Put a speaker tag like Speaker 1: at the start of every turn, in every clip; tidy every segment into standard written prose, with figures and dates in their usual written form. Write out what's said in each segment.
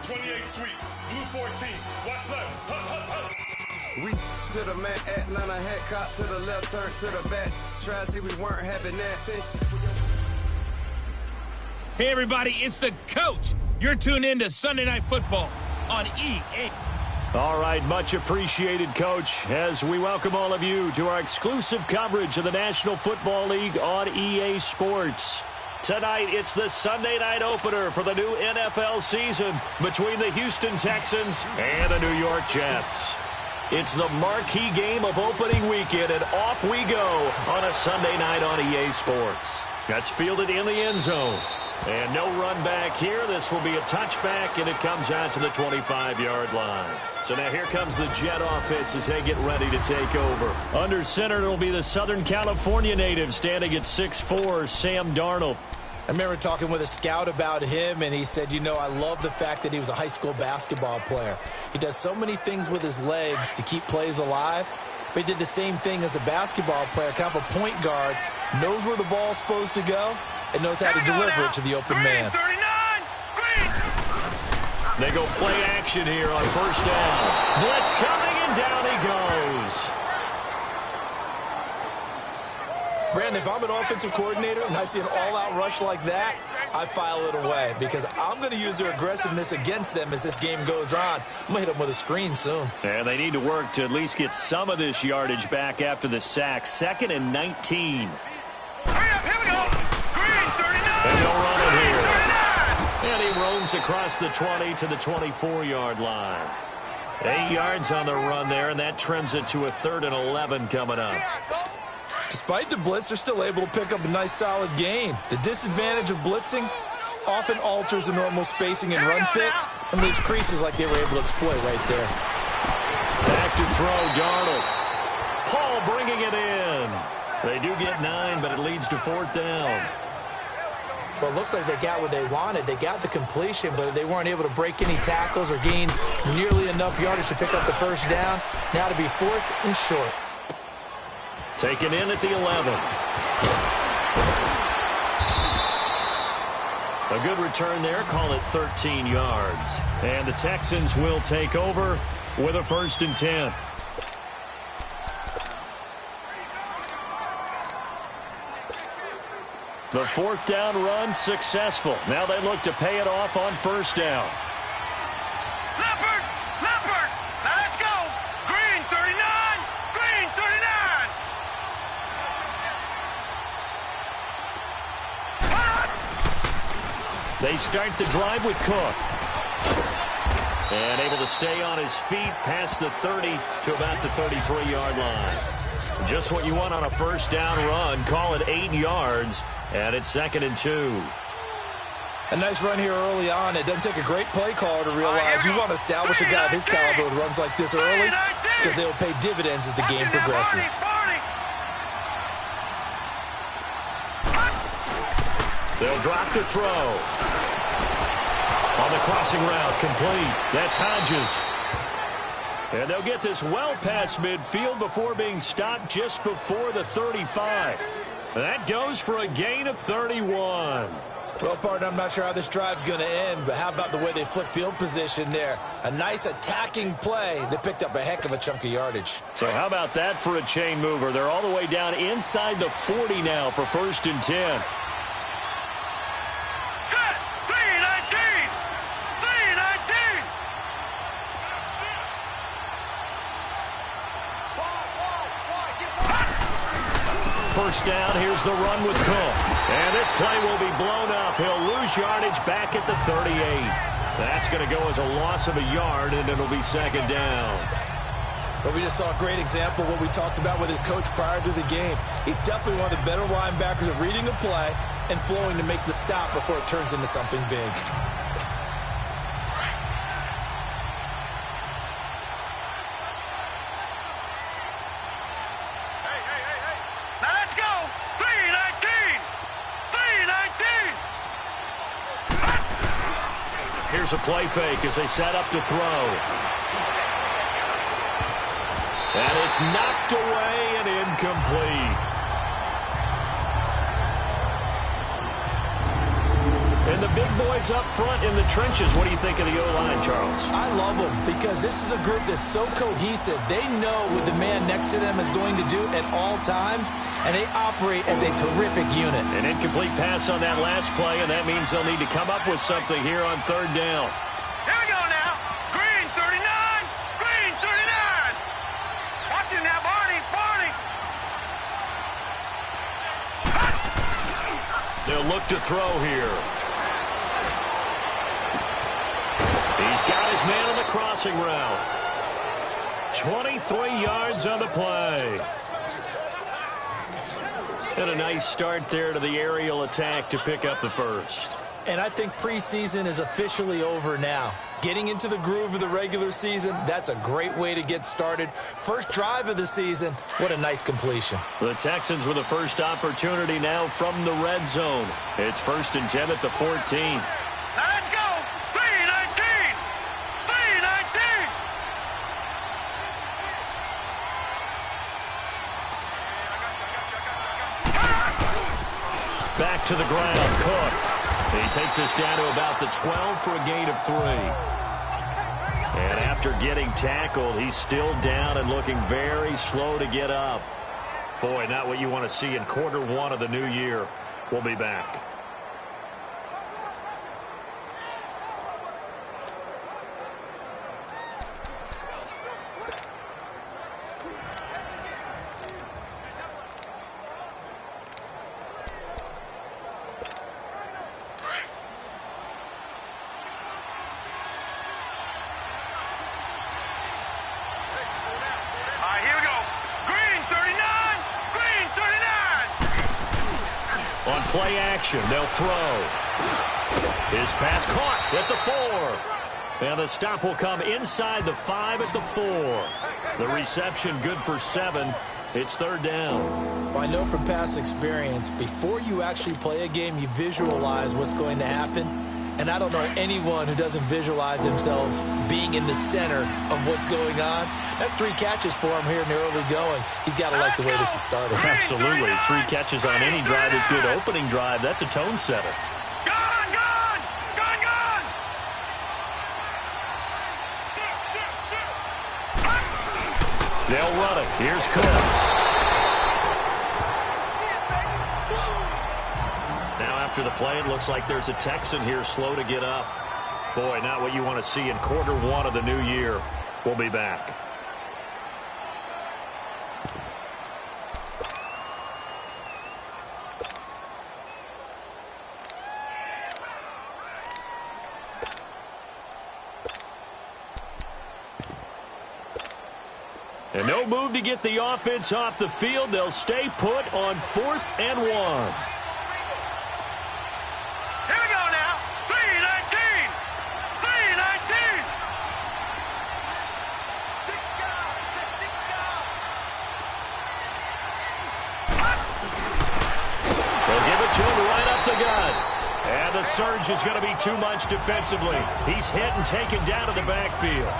Speaker 1: 28 sweep. Blue 14. Watch left. Hup, hup, hup.
Speaker 2: We to the man, Atlanta head cop to the left, turn to the back. Try to see we weren't having that.
Speaker 3: Hey everybody, it's the coach. You're tuned in to Sunday Night Football on EA.
Speaker 4: All right, much appreciated, Coach, as we welcome all of you to our exclusive coverage of the National Football League on EA Sports. Tonight, it's the Sunday night opener for the new NFL season between the Houston Texans and the New York Jets. It's the marquee game of opening weekend, and off we go on a Sunday night on EA Sports. That's fielded in the end zone. And no run back here. This will be a touchback, and it comes out to the 25-yard line. So now here comes the Jet offense as they get ready to take over. Under center, it'll be the Southern California native standing at 6'4", Sam Darnold.
Speaker 5: I remember talking with a scout about him, and he said, you know, I love the fact that he was a high school basketball player. He does so many things with his legs to keep plays alive, but he did the same thing as a basketball player, kind of a point guard, knows where the ball's supposed to go, and knows how to deliver it to the open man.
Speaker 4: They go play action here on first down. Blitz coming, and down he goes.
Speaker 5: Brandon, if I'm an offensive coordinator and I see an all-out rush like that, I file it away because I'm going to use their aggressiveness against them as this game goes on. I'm going to hit them with a screen soon.
Speaker 4: And they need to work to at least get some of this yardage back after the sack. 2nd and 19.
Speaker 1: Hurry up, here we go. Green, 39.
Speaker 4: And they'll run it here. And he roams across the 20 to the 24-yard line. 8 yards on the run there, and that trims it to a 3rd and 11 coming up.
Speaker 5: Despite the blitz, they're still able to pick up a nice solid gain. The disadvantage of blitzing often alters the normal spacing and run fits and leaves creases like they were able to exploit right there.
Speaker 4: Back to throw, Darnold. Paul bringing it in. They do get 9, but it leads to 4th down.
Speaker 5: Well, it looks like they got what they wanted. They got the completion, but they weren't able to break any tackles or gain nearly enough yardage to pick up the first down. Now to be 4th and short.
Speaker 4: Taken in at the 11. A good return there. Call it 13 yards. And the Texans will take over with a 1st and 10. The 4th down run successful. Now they look to pay it off on first down.
Speaker 1: Leopard! Leopard! Now let's go! Green, 39! Green, 39!
Speaker 4: They start the drive with Cook. And able to stay on his feet past the 30 to about the 33-yard line. Just what you want on a first down run. Call it 8 yards. And it's 2nd and 2.
Speaker 5: A nice run here early on. It doesn't take a great play caller to realize you want to establish a guy of his caliber with runs like this early because they will pay dividends as the game progresses.
Speaker 4: They'll drop the throw. On the crossing route, complete. That's Hodges. And they'll get this well past midfield before being stopped just before the 35. That goes for a gain of 31.
Speaker 5: Well, partner, I'm not sure how this drive's going to end, but how about the way they flip field position there? A nice attacking play that picked up a heck of a chunk of yardage.
Speaker 4: So how about that for a chain mover? They're all the way down inside the 40 now for 1st and 10.
Speaker 1: Set! 319! 319!
Speaker 4: First down, here's the run with Cook. And this play will be blown up. He'll lose yardage back at the 38. That's going to go as a loss of a yard, and it'll be 2nd down.
Speaker 5: But we just saw a great example of what we talked about with his coach prior to the game. He's definitely one of the better linebackers at reading a play and flowing to make the stop before it turns into something big.
Speaker 1: Now let's go! 319! 319!
Speaker 4: Here's a play fake as they set up to throw. And it's knocked away and incomplete. And the big boys up front in the trenches. What do you think of the O-line, Charles?
Speaker 5: I love them because this is a group that's so cohesive. They know what the man next to them is going to do at all times, and they operate as a terrific unit.
Speaker 4: An incomplete pass on that last play, and that means they'll need to come up with something here on third down.
Speaker 1: Here we go now. Green 39. Green 39. Watch it now, Barney. Barney.
Speaker 4: They'll look to throw here. He's got his man on the crossing route. 23 yards on the play. And a nice start there to the aerial attack to pick up the first.
Speaker 5: And I think preseason is officially over now. Getting into the groove of the regular season, that's a great way to get started. First drive of the season, what a nice completion.
Speaker 4: The Texans with the first opportunity now from the red zone. It's 1st and 10 at the 14.
Speaker 1: Now let's go. 3-19. 3-19.
Speaker 4: Back to the ground, Cook. He takes us down to about the 12 for a gain of 3. And after getting tackled, he's still down and looking very slow to get up. Boy, not what you want to see in quarter one of the new year. We'll be back. On play action, they'll throw. His pass caught at the 4. And the stop will come inside the 5 at the 4. The reception good for 7. It's third down.
Speaker 5: Well, I know from past experience, before you actually play a game, you visualize what's going to happen. And I don't know anyone who doesn't visualize themselves being in the center of what's going on. That's 3 catches for him here in the early going. He's got to like the way this is started.
Speaker 4: Absolutely. 3 catches on any drive is good. Opening drive, that's a tone setter.
Speaker 1: Gone, gone, gone, gone.
Speaker 4: They'll run it. Here's Cook. Now after the play, it looks like there's a Texan here slow to get up. Boy, not what you want to see in quarter one of the new year. We'll be back. And no move to get the offense off the field. They'll stay put on 4th and 1. And the surge is going to be too much defensively. He's hit and taken down to the backfield.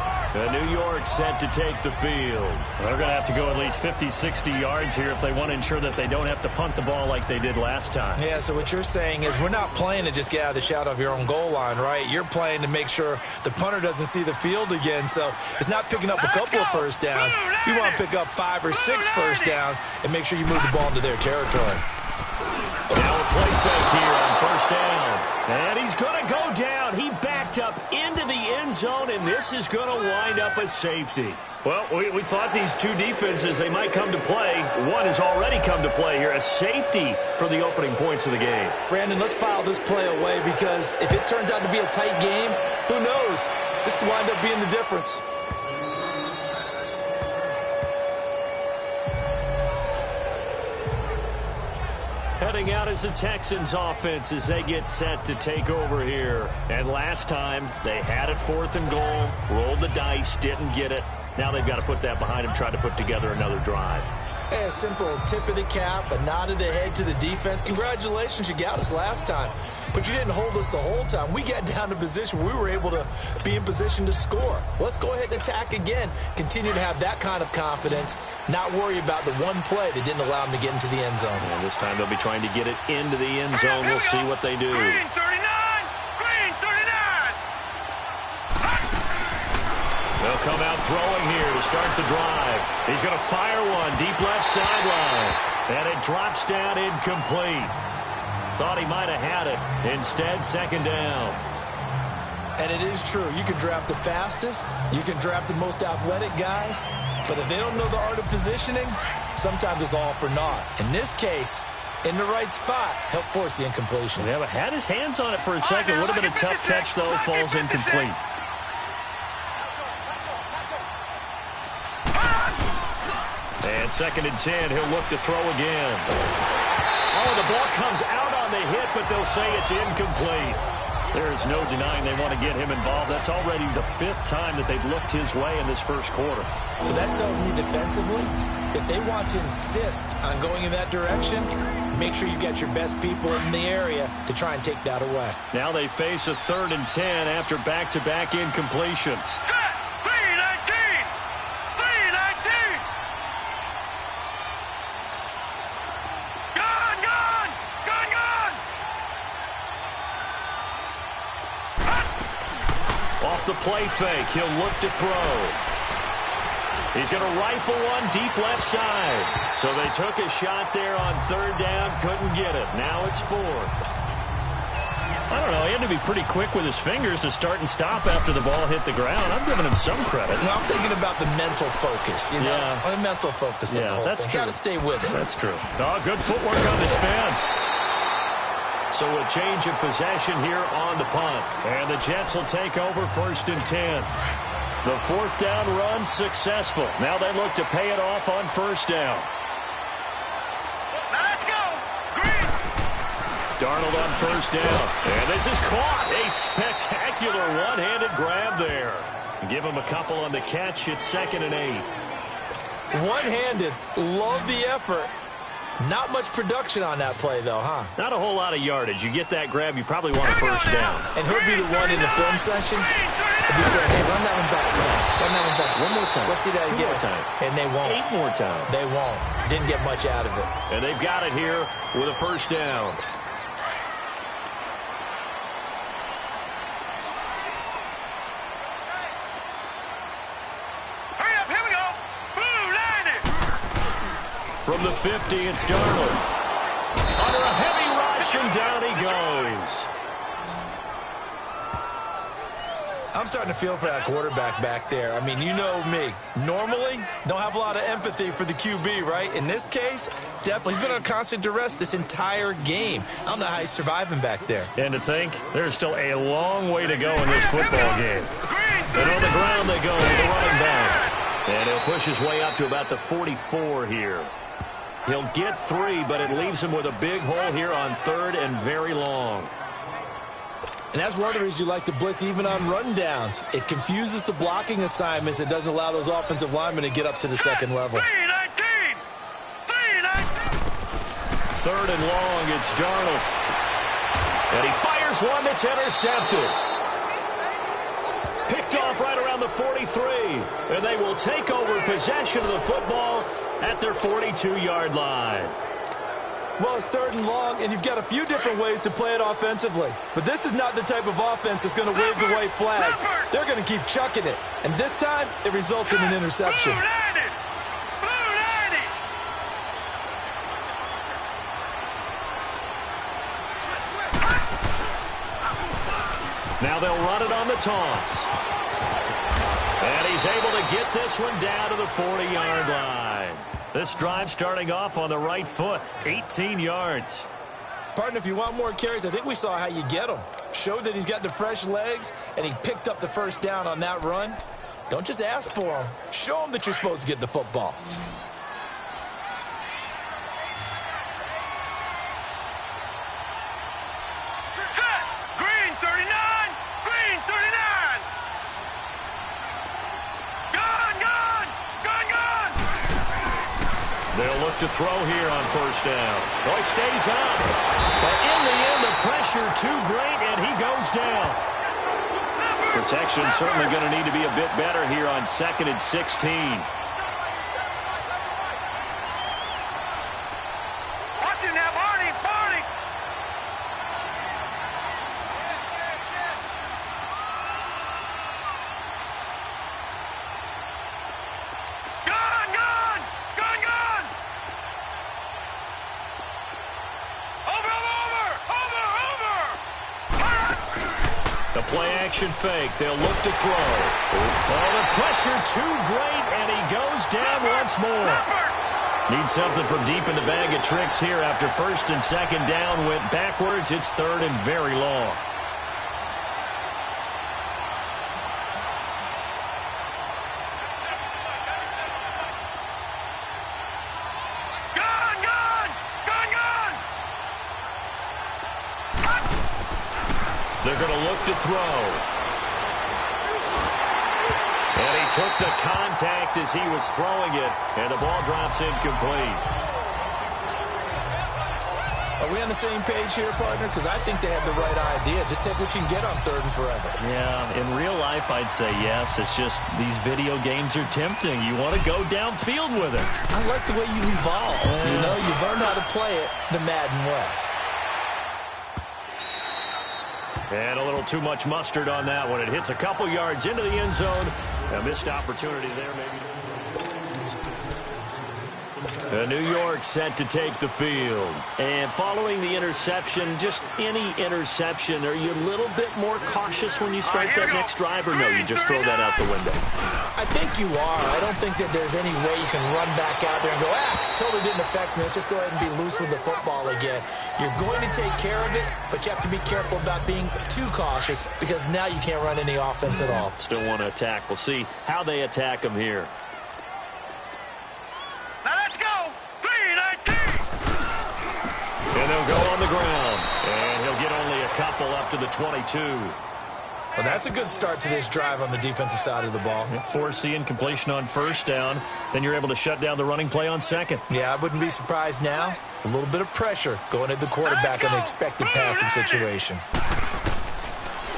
Speaker 4: New York set to take the field. They're going to have to go at least 50, 60 yards here if they want to ensure that they don't have to punt the ball like they did last time.
Speaker 5: Yeah, so what you're saying is we're not playing to just get out of the shadow of your own goal line, right? You're playing to make sure the punter doesn't see the field again. So it's not picking up a couple of first downs. You want to pick up 5 or 6 first downs and make sure you move the ball into their territory.
Speaker 4: Now a play fake here on first down. And he's going to go down. He backed up into the end zone, and this is going to wind up a safety. Well, we thought these two defenses, they might come to play. One has already come to play here, a safety for the opening points of the game.
Speaker 5: Brandon, let's file this play away because if it turns out to be a tight game, who knows? This could wind up being the difference.
Speaker 4: Heading out as the Texans offense as they get set to take over here. And last time, they had it 4th and goal, rolled the dice, didn't get it. Now they've got to put that behind them, try to put together another drive.
Speaker 5: Hey, a simple tip of the cap, a nod of the head to the defense. Congratulations, you got us last time. But you didn't hold us the whole time. We got down to position where we were able to be in position to score. Let's go ahead and attack again. Continue to have that kind of confidence. Not worry about the one play that didn't allow them to get into the end zone.
Speaker 4: And this time they'll be trying to get it into the end zone. We'll see what they do.
Speaker 1: Green 39.
Speaker 4: They'll come out throwing here to start the drive. He's going to fire one deep left sideline. And it drops down incomplete. Thought he might have had it. Instead, second down.
Speaker 5: And it is true. You can draft the fastest. You can draft the most athletic guys. But if they don't know the art of positioning, sometimes it's all for naught. In this case, in the right spot, help force the incompletion.
Speaker 4: Yeah, but had his hands on it for a second. Would have been a tough catch, though. Falls incomplete. And second and 10, he'll look to throw again. Oh, the ball comes out on the hit, but they'll say it's incomplete. There is no denying they want to get him involved. That's already the 5th time that they've looked his way in this first quarter.
Speaker 5: So that tells me defensively that they want to insist on going in that direction. Make sure you get your best people in the area to try and take that away.
Speaker 4: Now they face a 3rd and 10 after back-to-back incompletions.
Speaker 1: Set. 319. 319. Gone, gone. Gone, gone.
Speaker 4: Off the play fake, he'll look to throw. He's going to rifle one deep left side. So they took a shot there on 3rd down, couldn't get it. Now it's 4th. I don't know, he had to be pretty quick with his fingers to start and stop after the ball hit the ground. I'm giving him some credit.
Speaker 5: Well, I'm thinking about the mental focus, you know?
Speaker 4: Yeah.
Speaker 5: The mental focus.
Speaker 4: Yeah, that's true.
Speaker 5: Got to stay with it.
Speaker 4: That's true. Oh, good footwork on the spin. So a change of possession here on the punt. And the Jets will take over 1st and 10. The 4th down run successful. Now they look to pay it off on 1st down.
Speaker 1: Now let's go. Green.
Speaker 4: Darnold on 1st down. And this is caught. A spectacular one-handed grab there. Give him a couple on the catch. It's 2nd and 8.
Speaker 5: One-handed. Love the effort. Not much production on that play, though, huh?
Speaker 4: Not a whole lot of yardage. You get that grab, you probably want a 1st down.
Speaker 5: And he'll be the one in the film session. If you say, hey, run that one back. Run that one back.
Speaker 4: One more time.
Speaker 5: Let's see that again.
Speaker 4: 2 more time.
Speaker 5: And they won't.
Speaker 4: 8 more times.
Speaker 5: They won't. Didn't get much out of it.
Speaker 4: And they've got it here with a 1st down.
Speaker 1: Hurry up, here we go. Blue, line it.
Speaker 4: From the 50, it's Darnold. Under a heavy rush, and down he goes.
Speaker 5: I'm starting to feel for that quarterback back there. I mean, you know me. Normally, don't have a lot of empathy for the QB, right? In this case, definitely. He's been under constant duress this entire game. I don't know how he's surviving back there.
Speaker 4: And to think, there's still a long way to go in this football game. And on the ground they go with the running back. And he'll push his way up to about the 44 here. He'll get 3, but it leaves him with a big hole here on 3rd and very long.
Speaker 5: And that's one of the reasons you like to blitz even on rundowns. It confuses the blocking assignments. It doesn't allow those offensive linemen to get up to the second level.
Speaker 1: 319. 319.
Speaker 4: 3rd and long, it's Darnold. And he fires one that's intercepted. Picked off right around the 43. And they will take over possession of the football at their 42-yard line.
Speaker 5: Well, it's 3rd and long, and you've got a few different ways to play it offensively. But this is not the type of offense that's going to wave the white flag. They're going to keep chucking it. And this time, it results in an interception.
Speaker 1: Blue, line it. Blue, line it.
Speaker 4: Now they'll run it on the toss. And he's able to get this one down to the 40-yard line. This drive starting off on the right foot, 18 yards.
Speaker 5: Partner, if you want more carries, I think we saw how you get them. Showed that he's got the fresh legs, and he picked up the 1st down on that run. Don't just ask for them. Show them that you're supposed to get the football.
Speaker 1: Set. Green 39. Green 39. Gone, gone. Gone, gone.
Speaker 4: They'll look to throw here on 1st down. Boy, stays up. But in the end, the pressure too great, and he goes down. Protection certainly going to need to be a bit better here on 2nd and 16.
Speaker 1: Watch him now, Barney. Barney.
Speaker 4: play action fake. They'll look to throw. Oh, the pressure too great, and he goes down once more. Need something from deep in the bag of tricks here after first and second down went backwards. It's third and very long. They're going to look to throw. And he took the contact as he was throwing it, and the ball drops incomplete.
Speaker 5: Are we on the same page here, partner? Because I think they have the right idea. Just take what you can get on third and forever.
Speaker 4: Yeah, in real life, I'd say yes. It's just these video games are tempting. You want to go downfield with it.
Speaker 5: I like the way you evolved. You know, you've learned how to play it the Madden way.
Speaker 4: And a little too much mustard on that one. It hits a couple yards into the end zone. A missed opportunity there, maybe. New York set to take the field. And following the interception, just any interception, are you a little bit more cautious when you start that next drive, or no, you just throw that out the window?
Speaker 5: I think you are. I don't think that there's any way you can run back out there and go, totally didn't affect me. Let's just go ahead and be loose with the football again. You're going to take care of it, but you have to be careful about being too cautious because now you can't run any offense at all.
Speaker 4: Still want to attack. We'll see how they attack him here.
Speaker 1: Now let's go. 3-19.
Speaker 4: And they'll go on the ground. And he'll get only a couple up to the 22.
Speaker 5: Well, that's a good start to this drive on the defensive side of the ball.
Speaker 4: Force the incompletion on first down. Then you're able to shut down the running play on second.
Speaker 5: Yeah, I wouldn't be surprised now. A little bit of pressure going at the quarterback in an expected passing situation.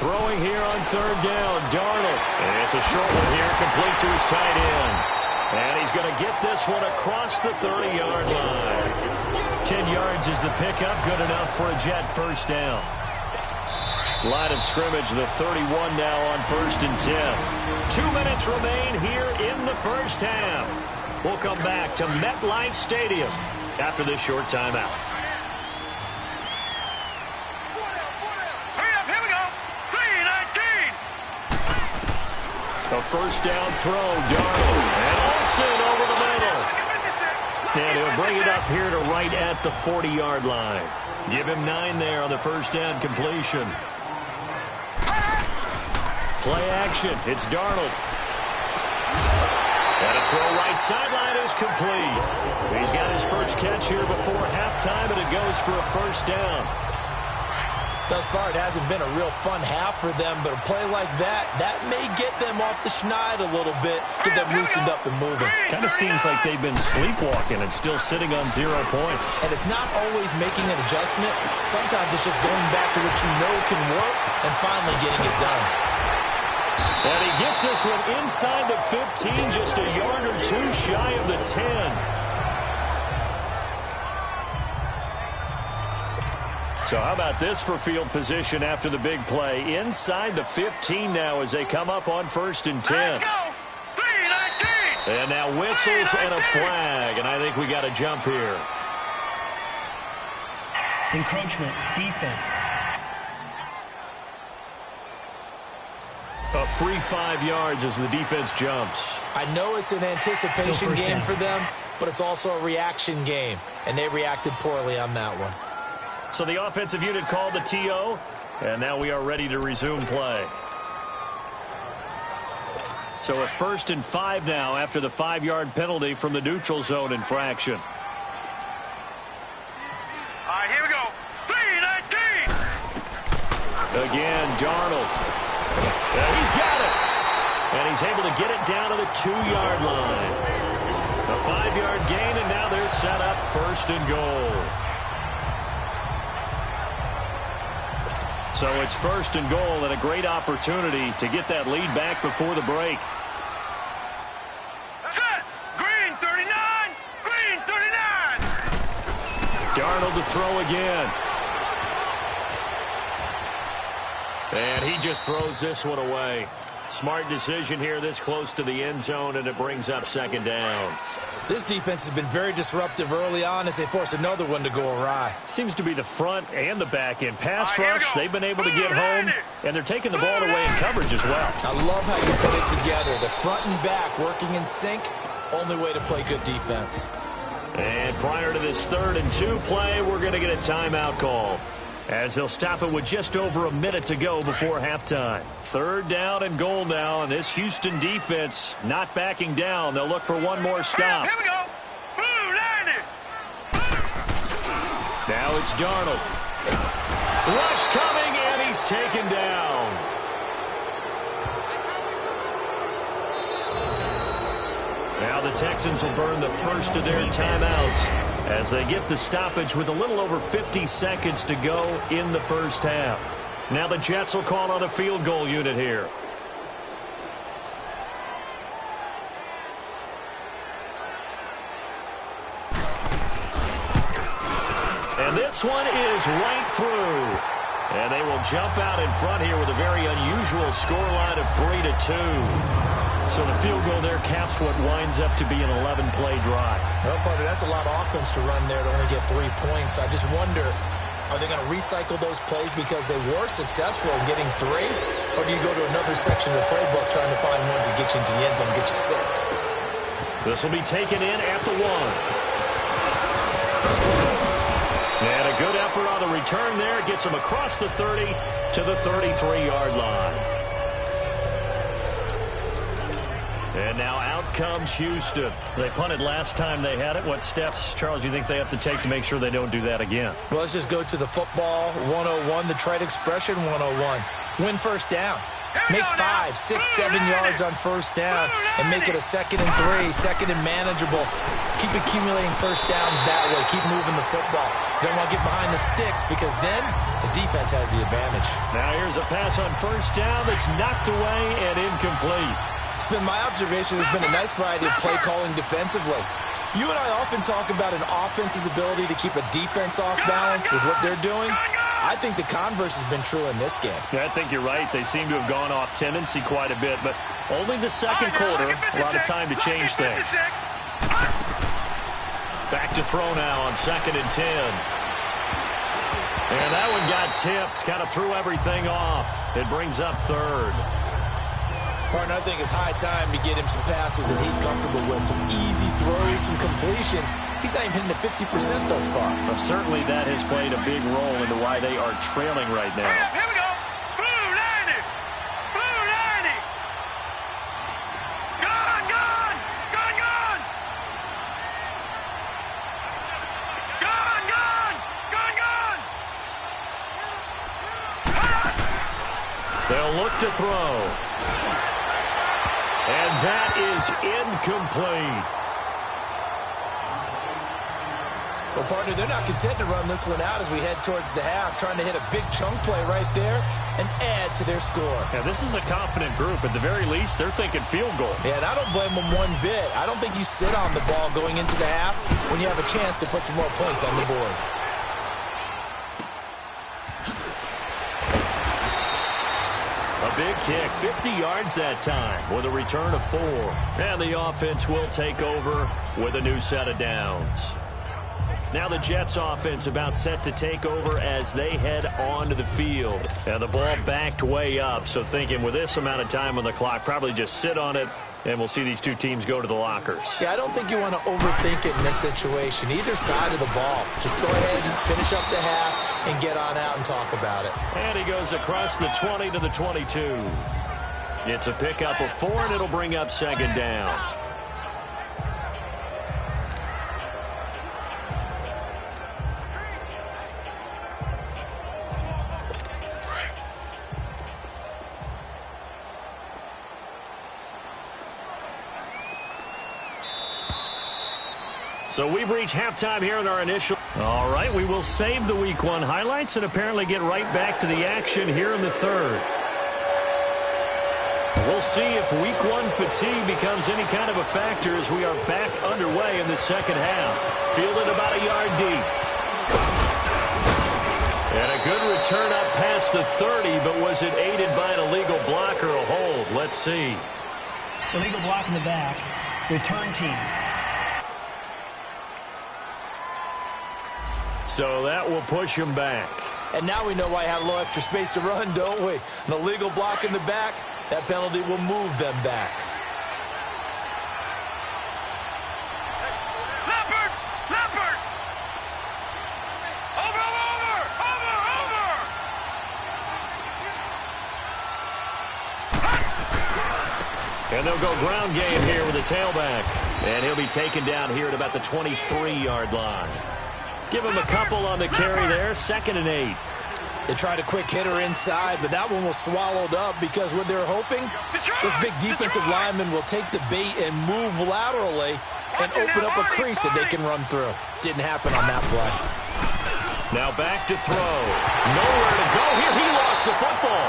Speaker 4: Throwing here on third down, Darnold. And it's a short one here, complete to his tight end. And he's going to get this one across the 30-yard line. 10 yards is the pickup, good enough for a Jet first down. Line of scrimmage, the 31 now on first and 10. 2 minutes remain here in the first half. We'll come back to MetLife Stadium after this short timeout.
Speaker 1: Here we go. 3-19.
Speaker 4: A first down throw, Darnold. And Olsen over the middle. And he'll bring it up here to right at the 40-yard line. Give him 9 there on the first down completion. Play action. It's Darnold. And a throw right sideline is complete. He's got his first catch here before halftime, and it goes for a first down.
Speaker 5: Thus far, it hasn't been a real fun half for them, but a play like that may get them off the schneid a little bit, get them loosened up and moving.
Speaker 4: Kind of seems like they've been sleepwalking and still sitting on 0 points.
Speaker 5: And it's not always making an adjustment. Sometimes it's just going back to what you know can work and finally getting it done.
Speaker 4: And he gets this one inside the 15, just a yard or two shy of the 10. So how about this for field position after the big play? Inside the 15 now as they come up on first and 10.
Speaker 1: Let's go. 3-19.
Speaker 4: And now whistles and a flag, and I think we got a jump here.
Speaker 6: Encroachment, defense.
Speaker 4: A free 5 yards as the defense jumps.
Speaker 5: I know it's an anticipation game for them, but it's also a reaction game, and they reacted poorly on that one.
Speaker 4: So the offensive unit called the TO, and now we are ready to resume play. So a 1st and 5 now after the 5-yard penalty from the neutral zone infraction.
Speaker 1: All right, here we go. 3-19.
Speaker 4: Again, Darnold. And he's got it. And he's able to get it down to the 2-yard line. A 5-yard gain, and now they're set up 1st and goal. So it's 1st and goal and a great opportunity to get that lead back before the break.
Speaker 1: Set. Green 39. Green 39.
Speaker 4: Darnold to throw again. And he just throws this one away. Smart decision here this close to the end zone, and it brings up second down.
Speaker 5: This defense has been very disruptive early on as they force another one to go awry.
Speaker 4: Seems to be the front and the back end. Pass rush, they've been able to get home, and they're taking the ball away in coverage as well.
Speaker 5: I love how you put it together. The front and back working in sync, only way to play good defense.
Speaker 4: And prior to this 3rd and 2 play, we're going to get a timeout call, as they'll stop it with just over a minute to go before halftime. 3rd down and goal now, and this Houston defense not backing down. They'll look for one more stop.
Speaker 1: Here we go. Blue, line it.
Speaker 4: Now it's Darnold. Rush coming, and he's taken down. Now the Texans will burn the first of their timeouts as they get the stoppage with a little over 50 seconds to go in the first half. Now the Jets will call on a field goal unit here. And this one is right through. And they will jump out in front here with a very unusual scoreline of 3-2. So the field goal there caps what winds up to be an 11-play drive.
Speaker 5: Well, partner, that's a lot of offense to run there to only get 3 points. I just wonder, are they going to recycle those plays because they were successful in getting 3? Or do you go to another section of the playbook trying to find ones that get you into the end zone and get you 6?
Speaker 4: This will be taken in at the 1. And a good effort on the return there. Gets him across the 30 to the 33-yard line. And now out comes Houston. They punted last time they had it. What steps, Charles, you think they have to take to make sure they don't do that again?
Speaker 5: Well, let's just go to the football 101, the trite expression 101. Win first down. Make 5, 6, 7 yards on first down and make it a 2nd and 3, 2nd and manageable. Keep accumulating first downs that way. Keep moving the football. You don't want to get behind the sticks because then the defense has the advantage.
Speaker 4: Now here's a pass on first down that's knocked away and incomplete.
Speaker 5: It's been my observation there's been a nice variety of play calling defensively. You and I often talk about an offense's ability to keep a defense off balance with what they're doing. I think the converse has been true in this game.
Speaker 4: Yeah, I think you're right. They seem to have gone off tendency quite a bit, but only the second quarter, a lot of time to change things. Back to throw now on 2nd and 10. And that one got tipped, kind of threw everything off. It brings up 3rd.
Speaker 5: Partner, I think it's high time to get him some passes that he's comfortable with, some easy throws, some completions. He's not even hitting the 50% thus far.
Speaker 4: Well, certainly that has played a big role into why they are trailing right now.
Speaker 1: Here we go. Blue, line it. Blue, line it. Gun, gun. Gun, gun. Gun, gun. Gun, gun.
Speaker 4: They'll look to throw. And that is incomplete.
Speaker 5: Well, partner, they're not content to run this one out as we head towards the half, trying to hit a big chunk play right there and add to their score.
Speaker 4: Yeah, this is a confident group. At the very least, they're thinking field goal.
Speaker 5: Yeah, and I don't blame them one bit. I don't think you sit on the ball going into the half when you have a chance to put some more points on the board.
Speaker 4: A big kick, 50 yards that time with a return of 4. And the offense will take over with a new set of downs. Now the Jets offense about set to take over as they head onto the field. And the ball backed way up, so thinking with this amount of time on the clock, probably just sit on it, and we'll see these two teams go to the lockers.
Speaker 5: Yeah, I don't think you want to overthink it in this situation. Either side of the ball. Just go ahead and finish up the half and get on out and talk about it.
Speaker 4: And he goes across the 20 to the 22. It's a pickup of 4, and it'll bring up second down. So we've reached halftime here in our initial. All right, we will save the Week 1 highlights and apparently get right back to the action here in the 3rd. We'll see if Week 1 fatigue becomes any kind of a factor as we are back underway in the second half. Fielded about a yard deep. And a good return up past the 30, but was it aided by an illegal block or a hold? Let's see.
Speaker 6: Illegal block in the back. Return team.
Speaker 4: So that will push him back.
Speaker 5: And now we know why I have a little extra space to run, don't we? An illegal block in the back, that penalty will move them back.
Speaker 1: Leopard! Leopard! Over, over, over, over!
Speaker 4: And they'll go ground game here with a tailback. And he'll be taken down here at about the 23-yard line. Give him a couple on the carry there, 2nd and 8.
Speaker 5: They tried a quick hitter inside, but that one was swallowed up because what they're hoping, this big defensive lineman will take the bait and move laterally and open up a crease that they can run through. Didn't happen on that play.
Speaker 4: Now back to throw. Nowhere to go here. He lost the football.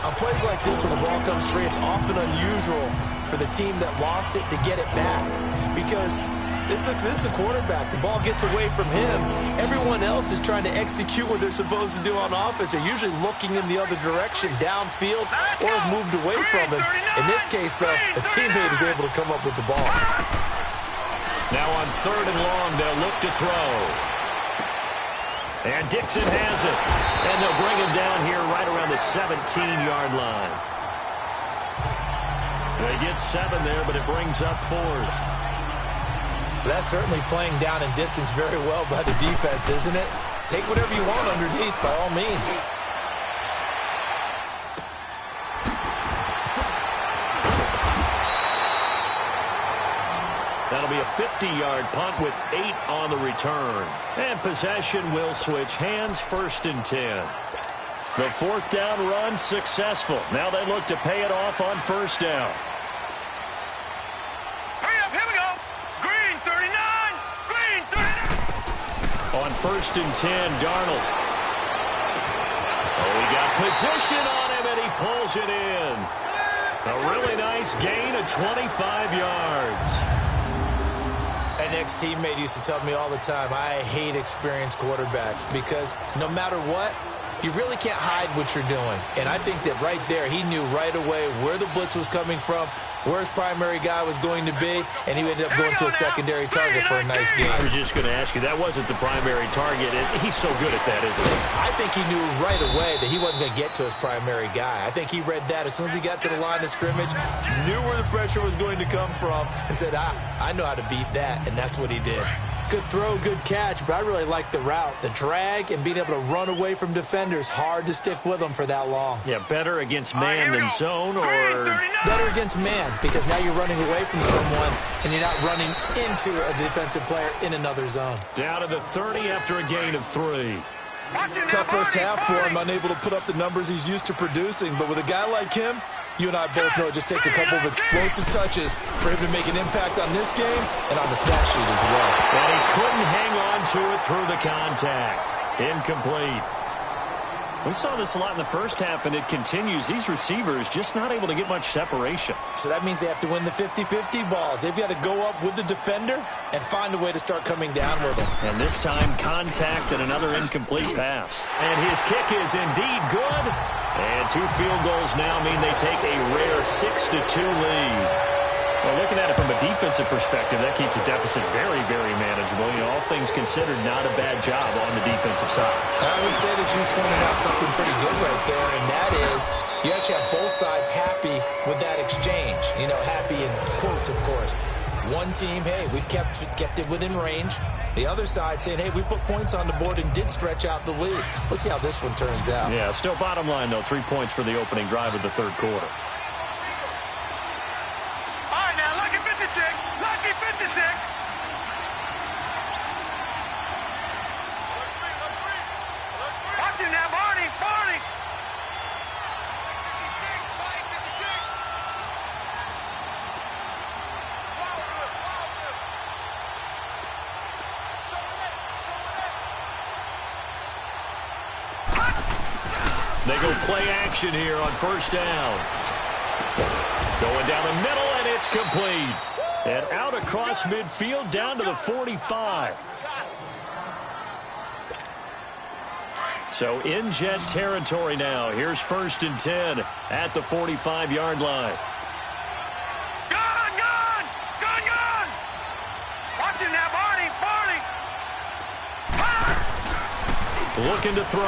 Speaker 5: On plays like this, when the ball comes free, it's often unusual for the team that lost it to get it back because this is the quarterback. The ball gets away from him. Everyone else is trying to execute what they're supposed to do on offense. They're usually looking in the other direction, downfield, or have moved away from him. In this case, though, a teammate is able to come up with the ball.
Speaker 4: Now on 3rd and long, they'll look to throw. And Dixon has it. And they'll bring him down here right around the 17-yard line. They get 7 there, but it brings up 4th.
Speaker 5: That's certainly playing down in distance very well by the defense, isn't it? Take whatever you want underneath, by all means.
Speaker 4: That'll be a 50-yard punt with 8 on the return. And possession will switch hands, 1st and 10. The 4th down run successful. Now they look to pay it off on 1st down. On 1st and 10, Darnold. Oh, he got position on him, and he pulls it in. A really nice gain of 25 yards.
Speaker 5: An ex-teammate used to tell me all the time, I hate experienced quarterbacks because no matter what, you really can't hide what you're doing. And I think that right there, he knew right away where the blitz was coming from, where his primary guy was going to be, and he ended up going to a secondary target for a nice game.
Speaker 4: I was just going to ask you, that wasn't the primary target. He's so good at that, isn't he?
Speaker 5: I think he knew right away that he wasn't going to get to his primary guy. I think he read that as soon as he got to the line of scrimmage, knew where the pressure was going to come from, and said, I know how to beat that, and that's what he did. Good throw, good catch, but I really like the route. The drag and being able to run away from defenders, hard to stick with them for that long.
Speaker 4: Yeah, better against man than zone, or
Speaker 5: better against man, because now you're running away from someone and you're not running into a defensive player in another zone.
Speaker 4: Down to the 30 after a gain of 3.
Speaker 5: Tough first half for him, unable to put up the numbers he's used to producing, but with a guy like him, you and I both know it just takes a couple of explosive touches for him to make an impact on this game and on the stat sheet as well.
Speaker 4: And he couldn't hang on to it through the contact. Incomplete. We saw this a lot in the first half, and it continues. These receivers just not able to get much separation.
Speaker 5: So that means they have to win the 50-50 balls. They've got to go up with the defender and find a way to start coming down with them.
Speaker 4: And this time, contact and another incomplete pass. And his kick is indeed good. And 2 field goals now mean they take a rare 6-2 lead. Well, looking at it from a defensive perspective, that keeps the deficit very, very manageable. You know, all things considered, not a bad job on the defensive side.
Speaker 5: I would say that you pointed out something pretty good right there, and that is you actually have both sides happy with that exchange. You know, happy in quotes, of course. One team, hey, we've kept it within range. The other side saying, hey, we put points on the board and did stretch out the lead. Let's see how this one turns out.
Speaker 4: Yeah, still bottom line, though, 3 points for the opening drive of the 3rd quarter.
Speaker 1: Lucky 56. Watch it now, Barney.
Speaker 4: They go play action here on 1st down. Going down the middle, and it's complete. And out across midfield, down to the 45. So in Jet territory now. Here's 1st and 10 at the 45-yard line.
Speaker 1: Gun, gun! Gun, gun! Watching that, Barney! Barney!
Speaker 4: Looking to throw.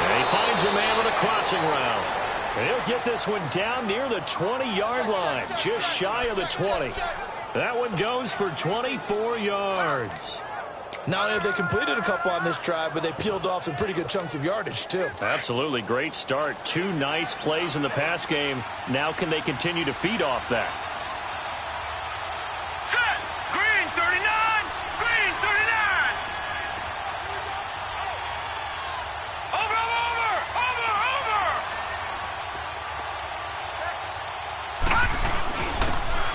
Speaker 4: And he finds a man with a crossing route. And he'll get this one down near the 20-yard line, just shy of the 20. That one goes for 24 yards.
Speaker 5: Not only have they completed a couple on this drive, but they peeled off some pretty good chunks of yardage, too.
Speaker 4: Absolutely great start. 2 nice plays in the pass game. Now can they continue to feed off that?
Speaker 1: Set! Green 39! Green 39! Over, over, over, over!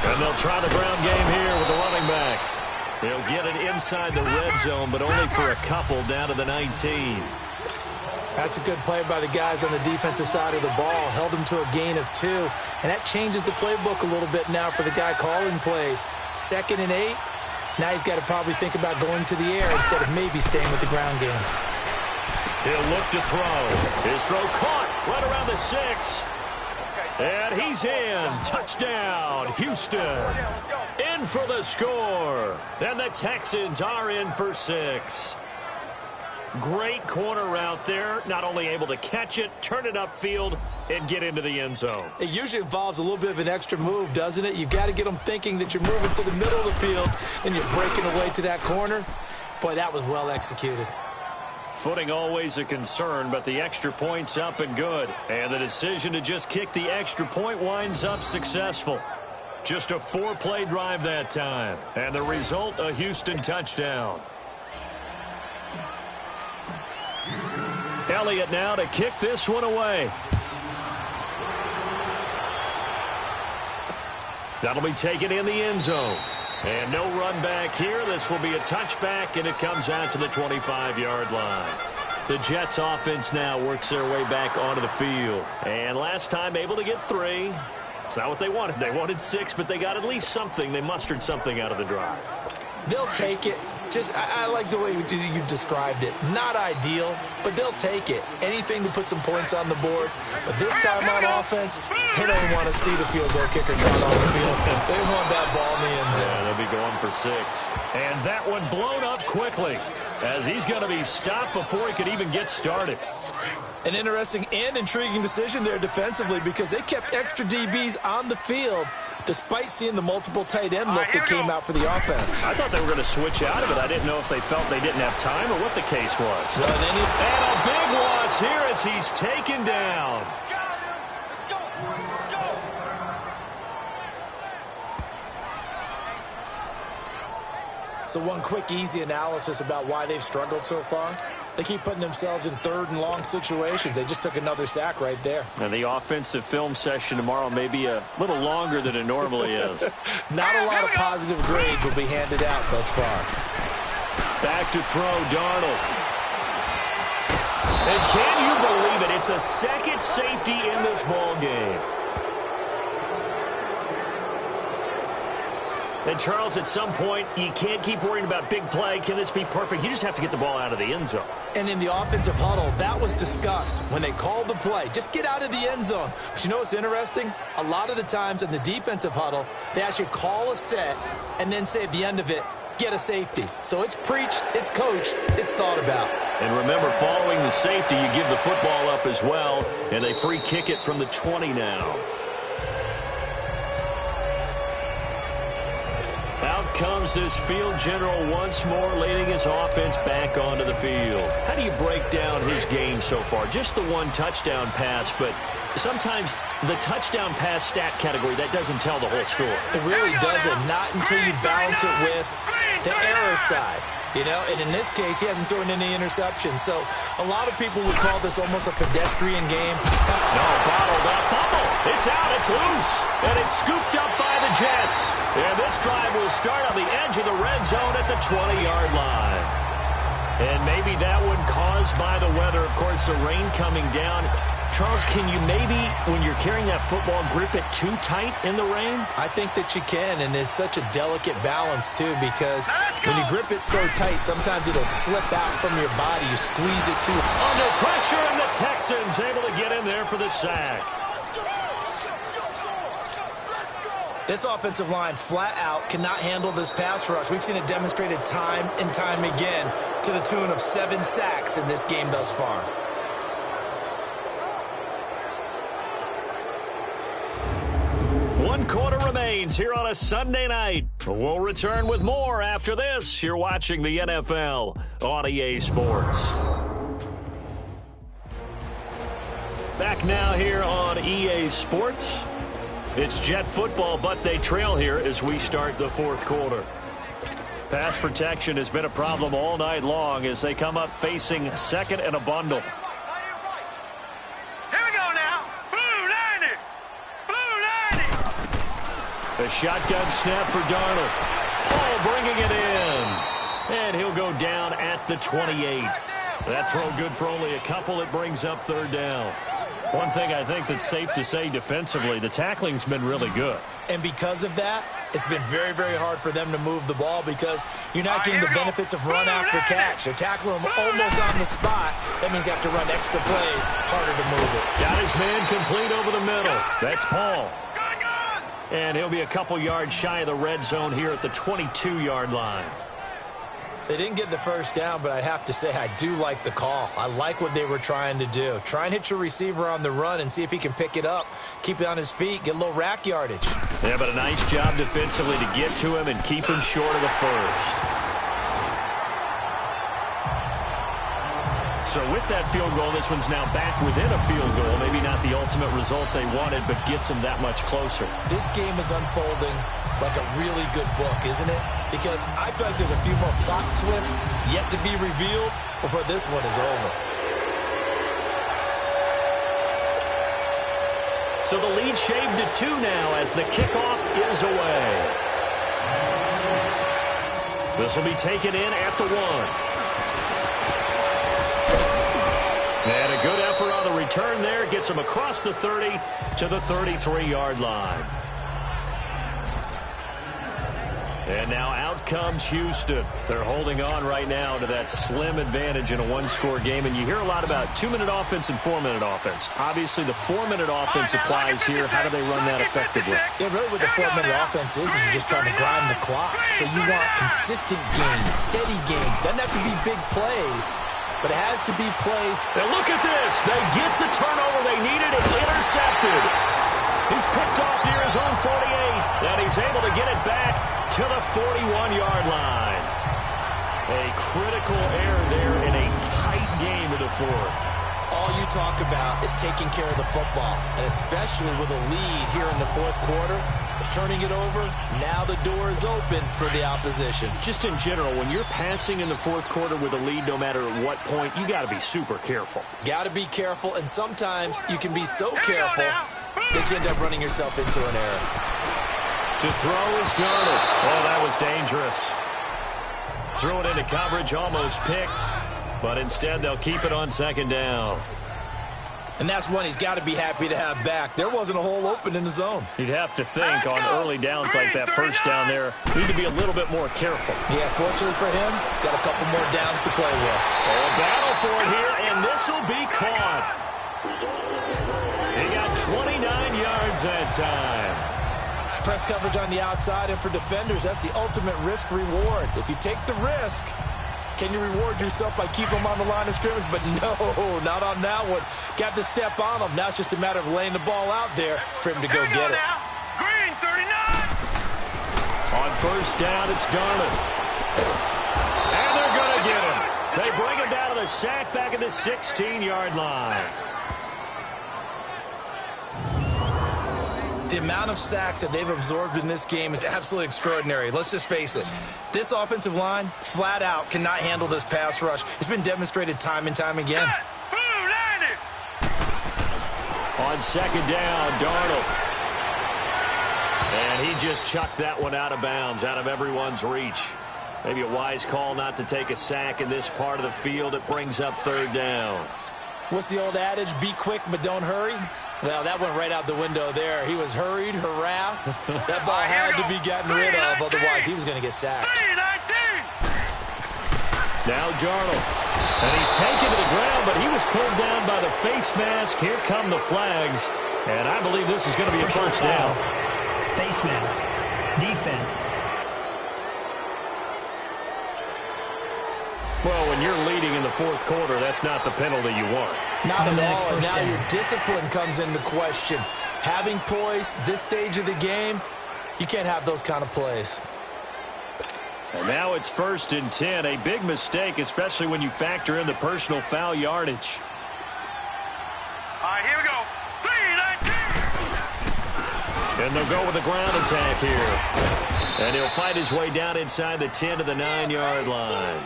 Speaker 4: And they'll try the ground game here with the running back. They'll get it inside the red zone, but only for a couple down to the 19.
Speaker 5: That's a good play by the guys on the defensive side of the ball. Held them to a gain of 2. And that changes the playbook a little bit now for the guy calling plays. 2nd and 8. Now he's got to probably think about going to the air instead of maybe staying with the ground game.
Speaker 4: He'll look to throw. His throw caught right around the 6. And he's in. Touchdown, Houston. In for the score. And the Texans are in for 6. Great corner route there. Not only able to catch it, turn it upfield, and get into the end zone.
Speaker 5: It usually involves a little bit of an extra move, doesn't it? You've got to get them thinking that you're moving to the middle of the field and you're breaking away to that corner. Boy, that was well executed.
Speaker 4: Footing always a concern, but the extra point's up and good. And the decision to just kick the extra point winds up successful. Just a 4-play drive that time. And the result, a Houston touchdown. Elliott now to kick this one away. That'll be taken in the end zone. And no run back here. This will be a touchback, and it comes out to the 25-yard line. The Jets offense now works their way back onto the field. And last time able to get 3. It's not what they wanted. They wanted 6, but they got at least something. They mustered something out of the drive.
Speaker 5: They'll take it. I like the way you described it. Not ideal, but they'll take it. Anything to put some points on the board. But this time on offense, they don't want to see the field goal kicker down on the field. They want that ball in the end zone.
Speaker 4: Yeah, they'll be going for 6. And that one blown up quickly as he's going to be stopped before he could even get started.
Speaker 5: An interesting and intriguing decision there defensively because they kept extra DBs on the field despite seeing the multiple tight end look that came out for the offense.
Speaker 4: I thought they were going to switch out of it. I didn't know if they felt they didn't have time or what the case was. And a big loss here as he's taken down.
Speaker 5: So one quick, easy analysis about why they've struggled so far. They keep putting themselves in 3rd and long situations. They just took another sack right there.
Speaker 4: And the offensive film session tomorrow may be a little longer than it normally is.
Speaker 5: Not a lot of positive grades will be handed out thus far.
Speaker 4: Back to throw, Darnold. And can you believe it? It's a second safety in this ball game. And, Charles, at some point, you can't keep worrying about big play. Can this be perfect? You just have to get the ball out of the end zone.
Speaker 5: And in the offensive huddle, that was discussed when they called the play. Just get out of the end zone. But you know what's interesting? A lot of the times in the defensive huddle, they actually call a set and then say at the end of it, get a safety. So it's preached, it's coached, it's thought about.
Speaker 4: And remember, following the safety, you give the football up as well, and they free kick it from the 20 now. Out comes this field general once more, leading his offense back onto the field. How do you break down his game so far? Just the 1 touchdown pass, but sometimes the touchdown pass stat category, that doesn't tell the whole story.
Speaker 5: It really doesn't, not until you balance it with the error side. You know, and in this case, he hasn't thrown any interceptions. So a lot of people would call this almost a pedestrian game.
Speaker 4: No, bottled up. Fumble. It's out. It's loose. And it's scooped up by the Jets. And this drive will start on the edge of the red zone at the 20-yard line. And maybe that one caused by the weather. Of course, the rain coming down. Charles, can you maybe, when you're carrying that football, grip it too tight in the rain?
Speaker 5: I think that you can, and it's such a delicate balance, too, because when you grip it so tight, sometimes it'll slip out from your body. You squeeze it too.
Speaker 4: Under pressure, and the Texans able to get in there for the sack.
Speaker 5: This offensive line flat out cannot handle this pass rush. We've seen it demonstrated time and time again to the tune of 7 sacks in this game thus far.
Speaker 4: One quarter remains here on a Sunday night. We'll return with more after this. You're watching the NFL on EA Sports. Back now here on EA Sports. It's Jet football, but they trail here as we start the fourth quarter. Pass protection has been a problem all night long as they come up facing second and a bundle.
Speaker 1: Here we go now. Blue 90. Blue 90.
Speaker 4: The shotgun snap for Darnold. Paul bringing it in. And he'll go down at the 28. That throw good for only a couple. It brings up third down. One thing I think that's safe to say defensively, the tackling's been really good.
Speaker 5: And because of that, it's been very, very hard for them to move the ball because you're not getting the benefits of run after catch. They're tackling them almost on the spot. That means you have to run extra plays, harder to move it.
Speaker 4: Got his man complete over the middle. That's Paul. And he'll be a couple yards shy of the red zone here at the 22-yard line.
Speaker 5: They didn't get the first down, but I have to say I do like the call. I like what they were trying to do. Try and hit your receiver on the run and see if he can pick it up, keep it on his feet, get a little rack yardage.
Speaker 4: Yeah, but a nice job defensively to get to him and keep him short of the first. So with that field goal, this one's now back within a field goal. Maybe not the ultimate result they wanted, but gets them that much closer.
Speaker 5: This game is unfolding like a really good book, isn't it? Because I feel like there's a few more plot twists yet to be revealed before this one is over.
Speaker 4: So the lead shaved to 2 now as the kickoff is away. This will be taken in at the 1. And a good effort on the return there. Gets him across the 30 to the 33-yard line. And now out comes Houston. They're holding on right now to that slim advantage in a one-score game. And you hear a lot about 2-minute offense and 4-minute offense. Obviously, the 4-minute offense applies here. How do they run that effectively?
Speaker 5: Yeah, really what the 4-minute offense is you're just trying to grind the clock. So you want consistent gains, steady gains. Doesn't have to be big plays, but it has to be plays.
Speaker 4: And look at this. They get the turnover they needed. It's intercepted. He's picked off near his own 48, and he's able to get it back to the 41-yard line. A critical error there in a tight game of the fourth.
Speaker 5: All you talk about is taking care of the football, and especially with a lead here in the fourth quarter, turning it over, now the door is open for the opposition.
Speaker 4: Just in general, when you're passing in the fourth quarter with a lead, no matter at what point, you got to be super careful.
Speaker 5: Got to be careful, and sometimes you can be so careful that you end up running yourself into an error.
Speaker 4: To throw is Darnold. Oh, that was dangerous. Threw it into coverage, almost picked, but instead they'll keep it on second down.
Speaker 5: And that's one he's got to be happy to have back. There wasn't a hole open in the zone.
Speaker 4: You'd have to think on early downs like that first down there, need to be a little bit more careful.
Speaker 5: Yeah, fortunately for him, got a couple more downs to play with.
Speaker 4: Oh, a battle for it here, and this will be caught. He got 29 yards that time.
Speaker 5: Press coverage on the outside, and for defenders, that's the ultimate risk-reward. If you take the risk, can you reward yourself by keeping them on the line of scrimmage? But no, not on that one. Got to step on them. Now it's just a matter of laying the ball out there for him to go get it.
Speaker 1: Green 39.
Speaker 4: On first down, it's Darnold. And they're going to get him. They bring him down to the sack back at the 16-yard line.
Speaker 5: The amount of sacks that they've absorbed in this game is absolutely extraordinary. Let's just face it. This offensive line, flat out, cannot handle this pass rush. It's been demonstrated time and time again.
Speaker 4: On second down, Darnold. And he just chucked that one out of bounds, out of everyone's reach. Maybe a wise call not to take a sack in this part of the field. It brings up third down.
Speaker 5: What's the old adage? Be quick, but don't hurry. Well, that went right out the window there. He was hurried, harassed. That ball had to be gotten rid of, otherwise he was going to get sacked.
Speaker 4: Now Darnold. And he's taken to the ground, but he was pulled down by the face mask. Here come the flags. And I believe this is going to be a first down.
Speaker 6: Face mask. Defense.
Speaker 4: Well, when you're leading in the fourth quarter, that's not the penalty you want.
Speaker 5: Not at all, and now your discipline comes into question. Having poise this stage of the game, you can't have those kind of plays.
Speaker 4: And now it's 1st and 10. A big mistake, especially when you factor in the personal foul yardage.
Speaker 1: All right, here we go. 3-19.
Speaker 4: And they'll go with a ground attack here. And he'll fight his way down inside the 10 to the 9-yard line.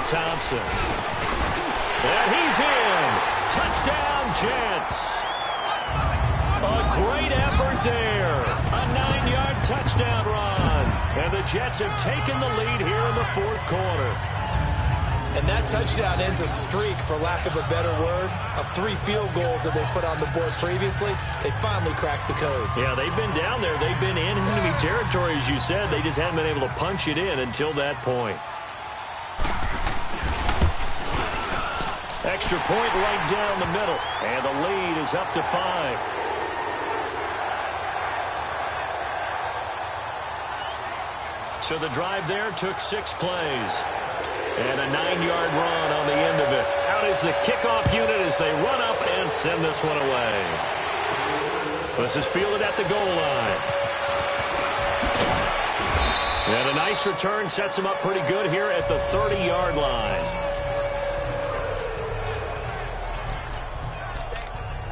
Speaker 4: Thompson. And he's in. Touchdown, Jets. A great effort there. A 9-yard touchdown run. And the Jets have taken the lead here in the fourth quarter.
Speaker 5: And that touchdown ends a streak, for lack of a better word, of 3 field goals that they put on the board previously. They finally cracked the code.
Speaker 4: Yeah, they've been down there. They've been in enemy territory, as you said. They just haven't been able to punch it in until that point. Extra point right down the middle. And the lead is up to 5. So the drive there took 6 plays. And a 9-yard run on the end of it. Out is the kickoff unit as they run up and send this one away. This is fielded at the goal line. And a nice return sets him up pretty good here at the 30-yard line.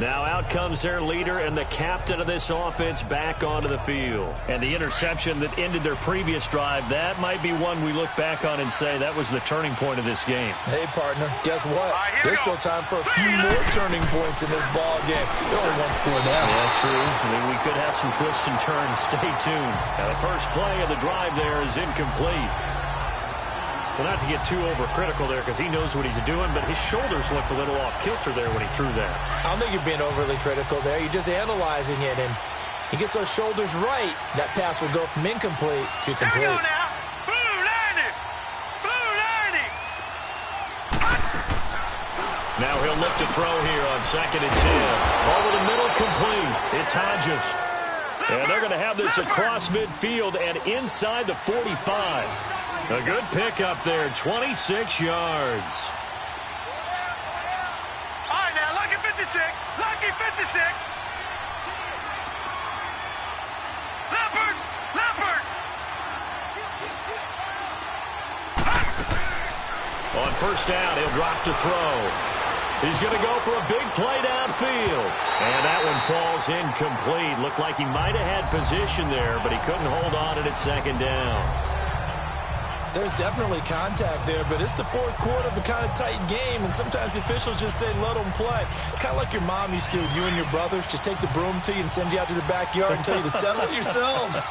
Speaker 4: Now out comes their leader and the captain of this offense back onto the field. And the interception that ended their previous drive, that might be one we look back on and say that was the turning point of this game.
Speaker 5: Hey, partner, guess what? There's still time for a few more turning points in this ball game. They're only 1 score down.
Speaker 4: Yeah, true. I mean, we could have some twists and turns. Stay tuned. Now, the first play of the drive there is incomplete. Well, not to get too overcritical there because he knows what he's doing, but his shoulders looked a little off kilter there when he threw that.
Speaker 5: I don't think you're being overly critical there. You're just analyzing it, and he gets those shoulders right. That pass will go from incomplete to complete.
Speaker 1: Here we go now. Blue 90. Blue 90.
Speaker 4: Now he'll look to throw here on 2nd and 10. Over the middle, complete. It's Hodges. And they're going to have this across midfield and inside the 45. A good pick up there, 26 yards.
Speaker 1: All right, now, lucky 56. Lucky 56. Leopard.
Speaker 4: On first down, he'll drop to throw. He's going to go for a big play downfield. And that one falls incomplete. Looked like he might have had position there, but he couldn't hold on at 2nd down.
Speaker 5: There's definitely contact there, but it's the fourth quarter of a kind of tight game, and sometimes officials just say, let them play. Kind of like your mom used to with you and your brothers. Just take the broom to you and send you out to the backyard and tell you to settle it yourselves.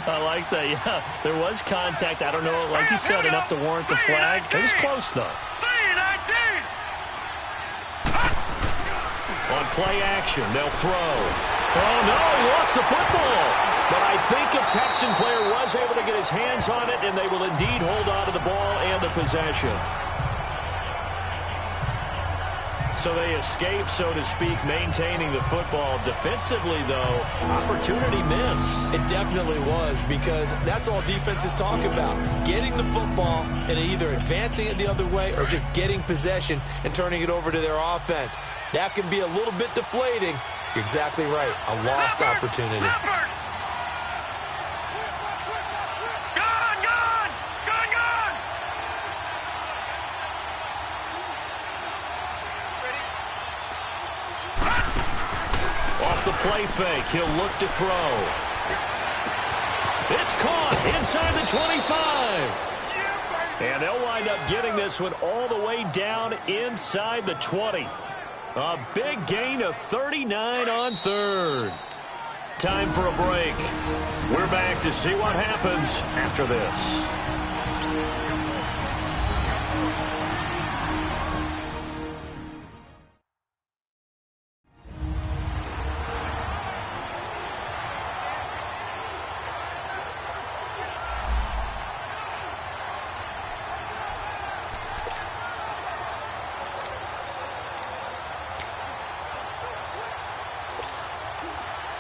Speaker 4: I like that, yeah. There was contact. I don't know, like you said, enough to warrant the flag. It was close, though.
Speaker 1: 3-19.
Speaker 4: On play action, they'll throw. Oh, no, he lost the football. But I think a Texan player was able to get his hands on it, and they will indeed hold on to the ball and the possession. So they escape, so to speak, maintaining the football. Defensively, though, opportunity miss.
Speaker 5: It definitely was, because that's all defenses talk about. Getting the football and either advancing it the other way or just getting possession and turning it over to their offense. That can be a little bit deflating. You're exactly right. A lost opportunity.
Speaker 1: Leopard.
Speaker 4: Off the play fake, he'll look to throw. It's caught inside the 25. And they'll wind up getting this one all the way down inside the 20. A big gain of 39 on third. Time for a break. We're back to see what happens after this.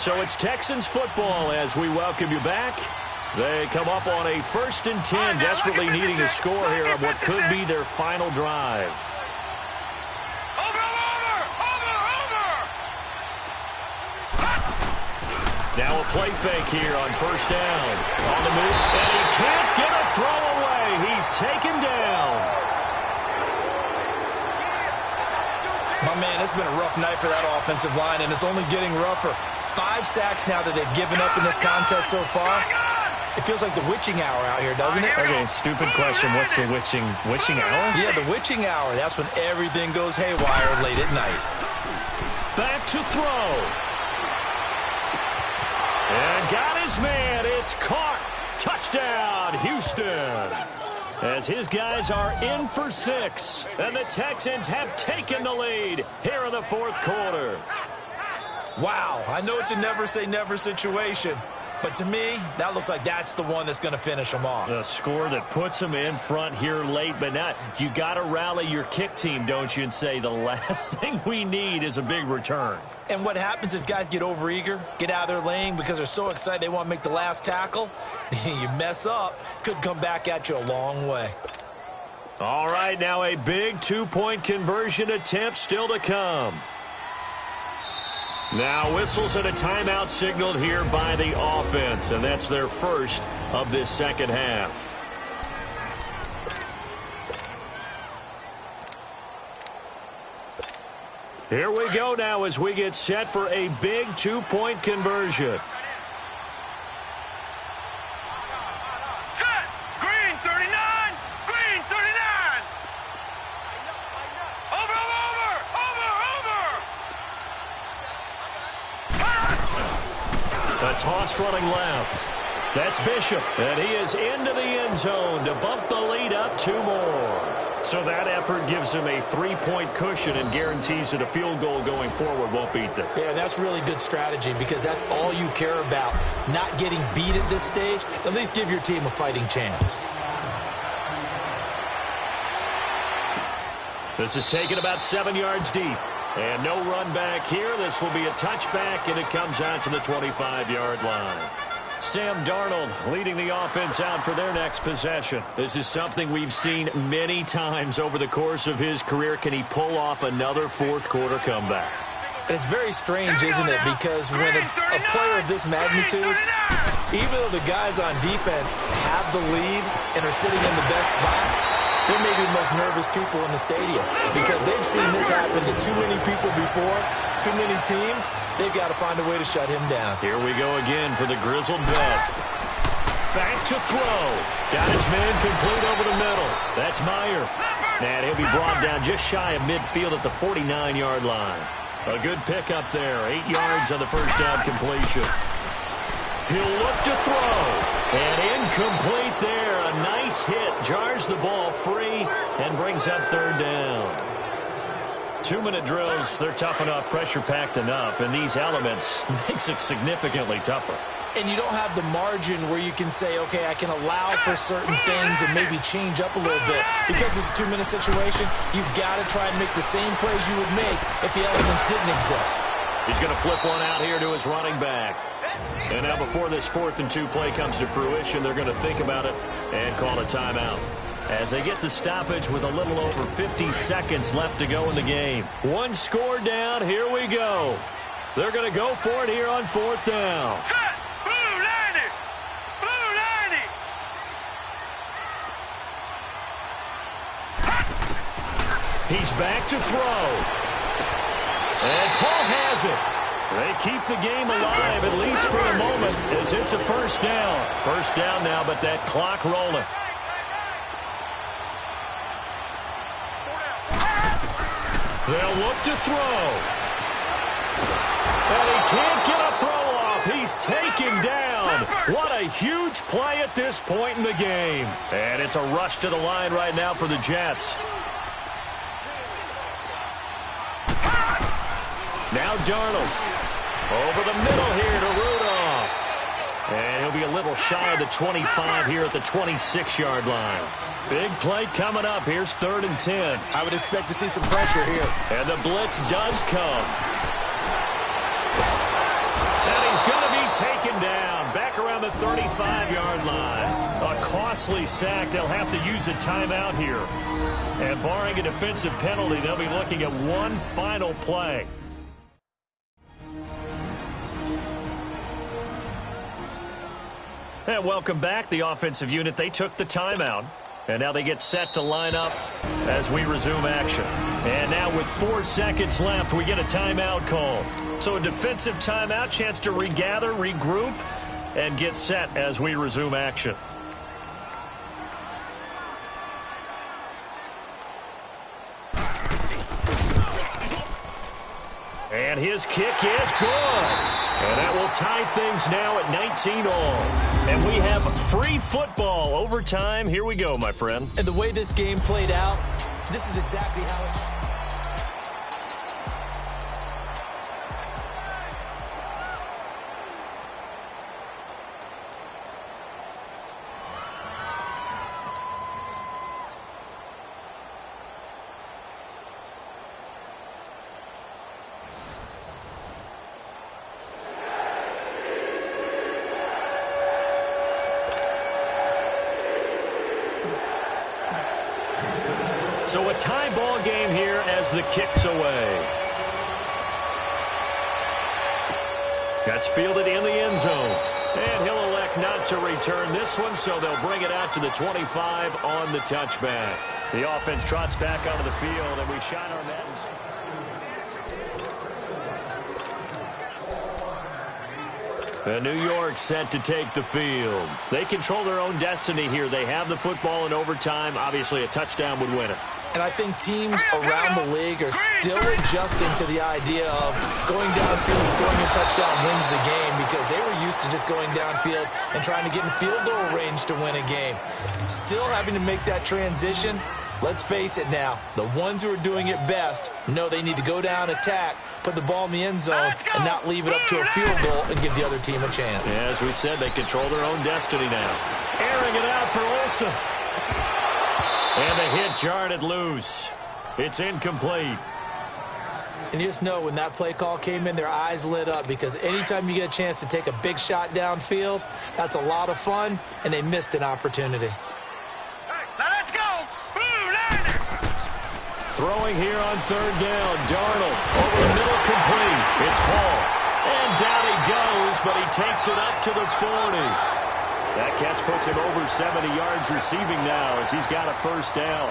Speaker 4: So it's Texans football as we welcome you back. They come up on a 1st and 10, desperately needing a score here on what could be their final drive.
Speaker 1: Over!
Speaker 4: Now a play fake here on 1st down. On the move, and he can't get a throw away. He's taken down.
Speaker 5: My man, it's been a rough night for that offensive line, and it's only getting rougher. 5 sacks now that they've given up in this contest so far. It feels like the witching hour out here, doesn't it?
Speaker 3: Okay, stupid question. What's the witching hour?
Speaker 5: Yeah, the witching hour. That's when everything goes haywire late at night.
Speaker 4: Back to throw. And got his man. It's caught. Touchdown, Houston. As his guys are in for 6. And the Texans have taken the lead here in the 4th quarter.
Speaker 5: Wow, I know it's a never-say-never situation, but to me, that looks like that's the one that's going to finish them off.
Speaker 4: The score that puts them in front here late, but not. You got to rally your kick team, don't you, and say the last thing we need is a big return.
Speaker 5: And what happens is guys get overeager, get out of their lane because they're so excited they want to make the last tackle. You mess up, could come back at you a long way.
Speaker 4: All right, now a big 2-point conversion attempt still to come. Now whistles and a timeout signaled here by the offense, and that's their first of this second half. Here we go now as we get set for a big 2-point conversion.
Speaker 1: Set! Green 39! Green 39! Over!
Speaker 4: A toss running left. That's Bishop, and he is into the end zone to bump the lead up 2 more. So that effort gives him a 3-point cushion and guarantees that a field goal going forward won't beat them.
Speaker 5: Yeah, that's really good strategy because that's all you care about. Not getting beat at this stage. At least give your team a fighting chance.
Speaker 4: This is taken about 7 yards deep. And no run back here. This will be a touchback, and it comes out to the 25-yard line. Sam Darnold leading the offense out for their next possession. This is something we've seen many times over the course of his career. Can he pull off another 4th quarter comeback?
Speaker 5: And it's very strange, isn't it? Because when it's a player of this magnitude, even though the guys on defense have the lead and are sitting in the best spot, they're maybe the most nervous people in the stadium because they've seen this happen to too many people before, too many teams. They've got to find a way to shut him down.
Speaker 4: Here we go again for the grizzled vet. Back to throw. Got his man complete over the middle. That's Meyer. And he'll be brought down just shy of midfield at the 49-yard line. A good pickup there. 8 yards on the first down completion. He'll look to throw. And incomplete there. A nice hit. Jars the ball free and brings up 3rd down. 2-minute drills, they're tough enough, pressure-packed enough, and these elements makes it significantly tougher.
Speaker 5: And you don't have the margin where you can say, okay, I can allow for certain things and maybe change up a little bit. Because it's a 2-minute situation, you've got to try and make the same plays you would make if the elements didn't exist.
Speaker 4: He's going to flip one out here to his running back. And now before this 4th and 2 play comes to fruition, they're going to think about it and call a timeout. As they get the stoppage with a little over 50 seconds left to go in the game. 1 score down, here we go. They're going to go for it here on 4th down.
Speaker 1: Set! Blue 90! Blue 90!
Speaker 4: He's back to throw. And Paul has it. They keep the game alive, at least for the moment, as it's a 1st down. 1st down now, but that clock rolling. They'll look to throw. And he can't get a throw off. He's taken down. What a huge play at this point in the game. And it's a rush to the line right now for the Jets. Now Darnold. Over the middle here to Rudolph. And he'll be a little shy of the 25 here at the 26-yard line. Big play coming up. Here's 3rd and 10.
Speaker 5: I would expect to see some pressure here.
Speaker 4: And the blitz does come. And he's going to be taken down. Back around the 35-yard line. A costly sack. They'll have to use a timeout here. And barring a defensive penalty, they'll be looking at one final play. And welcome back, the offensive unit. They took the timeout, and now they get set to line up as we resume action. And now with 4 seconds left, we get a timeout call. So a defensive timeout, chance to regather, regroup, and get set as we resume action. And his kick is good. And that will tie things now at 19 all. And we have free football overtime. Here we go, my friend.
Speaker 5: And the way this game played out, this is exactly how it should.
Speaker 4: So a tie ball game here as the kick's away. That's fielded in the end zone. And he'll elect not to return this one, so they'll bring it out to the 25 on the touchback. The offense trots back onto the field, and we shine our nets. And New York set to take the field. They control their own destiny here. They have the football in overtime. Obviously, a touchdown would win it.
Speaker 5: And I think teams around the league are still adjusting to the idea of going downfield, scoring a touchdown wins the game, because they were used to just going downfield and trying to get in field goal range to win a game. Still having to make that transition. Let's face it now, the ones who are doing it best know they need to go down, attack, put the ball in the end zone, and not leave it up to a field goal and give the other team a chance.
Speaker 4: Yeah, as we said, they control their own destiny now. Airing it out for Olsen. And the hit jarred it loose. It's incomplete.
Speaker 5: And you just know when that play call came in, their eyes lit up, because anytime you get a chance to take a big shot downfield, that's a lot of fun, and they missed an opportunity.
Speaker 1: Let's go.
Speaker 4: Throwing here on 3rd down. Darnold over the middle, complete. It's Hall. And down he goes, but he takes it up to the 40. That catch puts him over 70 yards receiving now as he's got a first down.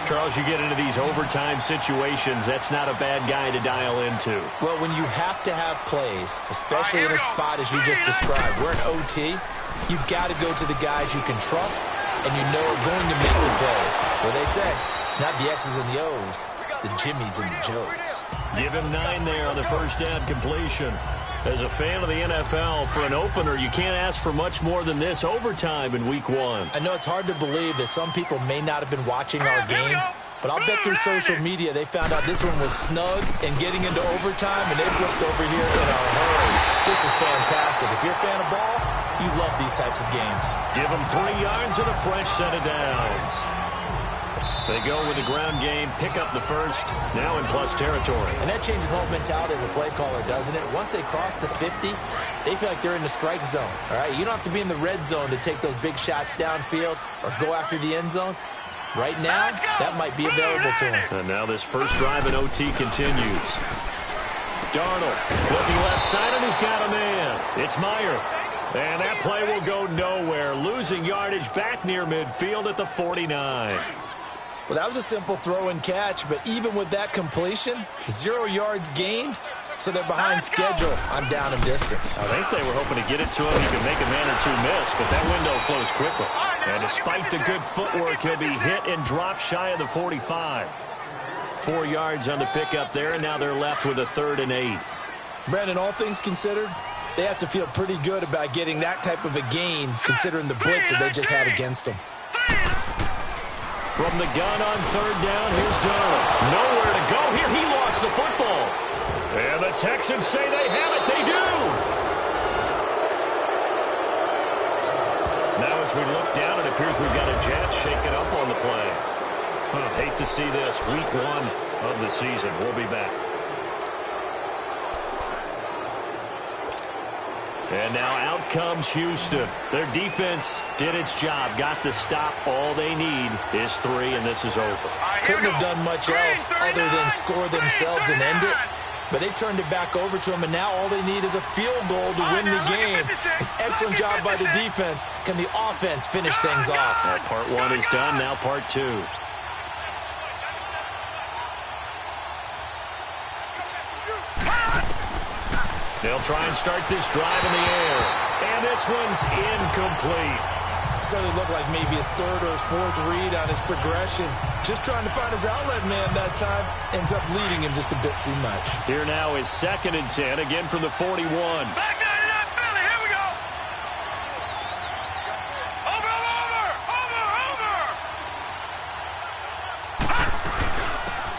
Speaker 4: Charles, you get into these overtime situations, that's not a bad guy to dial into.
Speaker 5: Well, when you have to have plays, especially in a spot as you just described, we're in OT, you've got to go to the guys you can trust and you know are going to make the plays. What they say, it's not the X's and the O's, it's the Jimmies and the Joes.
Speaker 4: Give him 9 there on the first down completion. As a fan of the NFL, for an opener, you can't ask for much more than this overtime in Week 1.
Speaker 5: I know it's hard to believe that some people may not have been watching our game, but I'll bet through social media they found out this one was snug and getting into overtime, and they flipped over here in a hurry. This is fantastic. If you're a fan of ball, you love these types of games.
Speaker 4: Give them 3 yards and a fresh set of downs. They go with the ground game, pick up the first, now in plus territory.
Speaker 5: And that changes the whole mentality of a play caller, doesn't it? Once they cross the 50, they feel like they're in the strike zone, all right? You don't have to be in the red zone to take those big shots downfield or go after the end zone. Right now, that might be available to them.
Speaker 4: And now this first drive in OT continues. Darnold looking left side, and he's got a man. It's Meyer. And that play will go nowhere, losing yardage back near midfield at the 49.
Speaker 5: Well, that was a simple throw and catch, but even with that completion, 0 yards gained, so they're behind schedule on down and distance.
Speaker 4: I think they were hoping to get it to him. He could make a man or two miss, but that window closed quickly. And despite the good footwork, he'll be hit and dropped shy of the 45. 4 yards on the pickup there, and now they're left with a 3rd and 8.
Speaker 5: Brandon, all things considered, they have to feel pretty good about getting that type of a gain, considering the blitz that they just had against them.
Speaker 4: From the gun on 3rd down, here's Donovan. Nowhere to go here. He lost the football. And the Texans say they have it. They do. Now as we look down, it appears we've got a jet shaken up on the play. Hate to see this. Week 1 of the season. We'll be back. And now out comes Houston. Their defense did its job, got the stop. All they need is 3, and this is over.
Speaker 5: Couldn't have done much else other than score themselves and end it. But they turned it back over to them, and now all they need is a field goal to win the game. An excellent job by the defense. Can the offense finish things off?
Speaker 4: Part 1 is done, now part 2. They'll try and start this drive in the air. And this one's incomplete.
Speaker 5: Certainly looked like maybe his 3rd or his 4th read on his progression. Just trying to find his outlet man that time. Ends up leading him just a bit too much.
Speaker 4: Here now is 2nd and 10, again from the 41.
Speaker 1: Back 99 Philly, here we go. Over.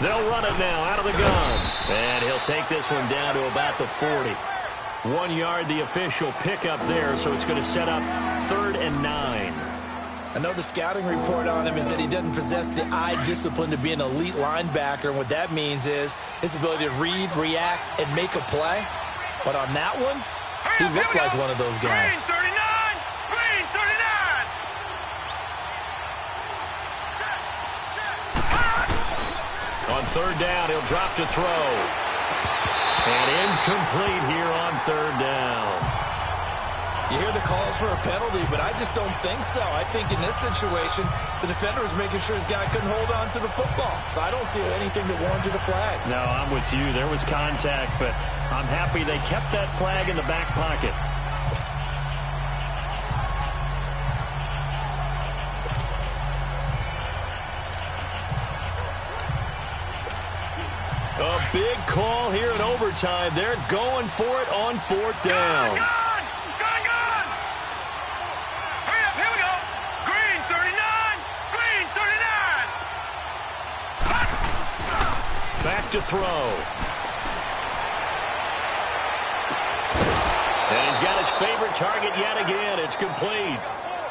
Speaker 4: They'll run it now out of the gun. And he'll take this one down to about the 40. 1 yard, the official pickup there, so it's going to set up 3rd and 9.
Speaker 5: I know the scouting report on him is that he doesn't possess the eye discipline to be an elite linebacker, and what that means is his ability to read, react, and make a play. But on that one, he looked like one of those guys.
Speaker 1: Green 39! Green 39!
Speaker 4: On 3rd down, he'll drop to throw. And incomplete here on 3rd down.
Speaker 5: You hear the calls for a penalty, but I just don't think so. I think in this situation, the defender was making sure his guy couldn't hold on to the football. So I don't see anything that warranted a flag.
Speaker 4: No, I'm with you. There was contact, but I'm happy they kept that flag in the back pocket. A big call here in overtime. They're going for it on 4th down.
Speaker 1: Gone! Hurry up, here we go. Green 39! Green 39!
Speaker 4: Back to throw. And he's got his favorite target yet again. It's complete.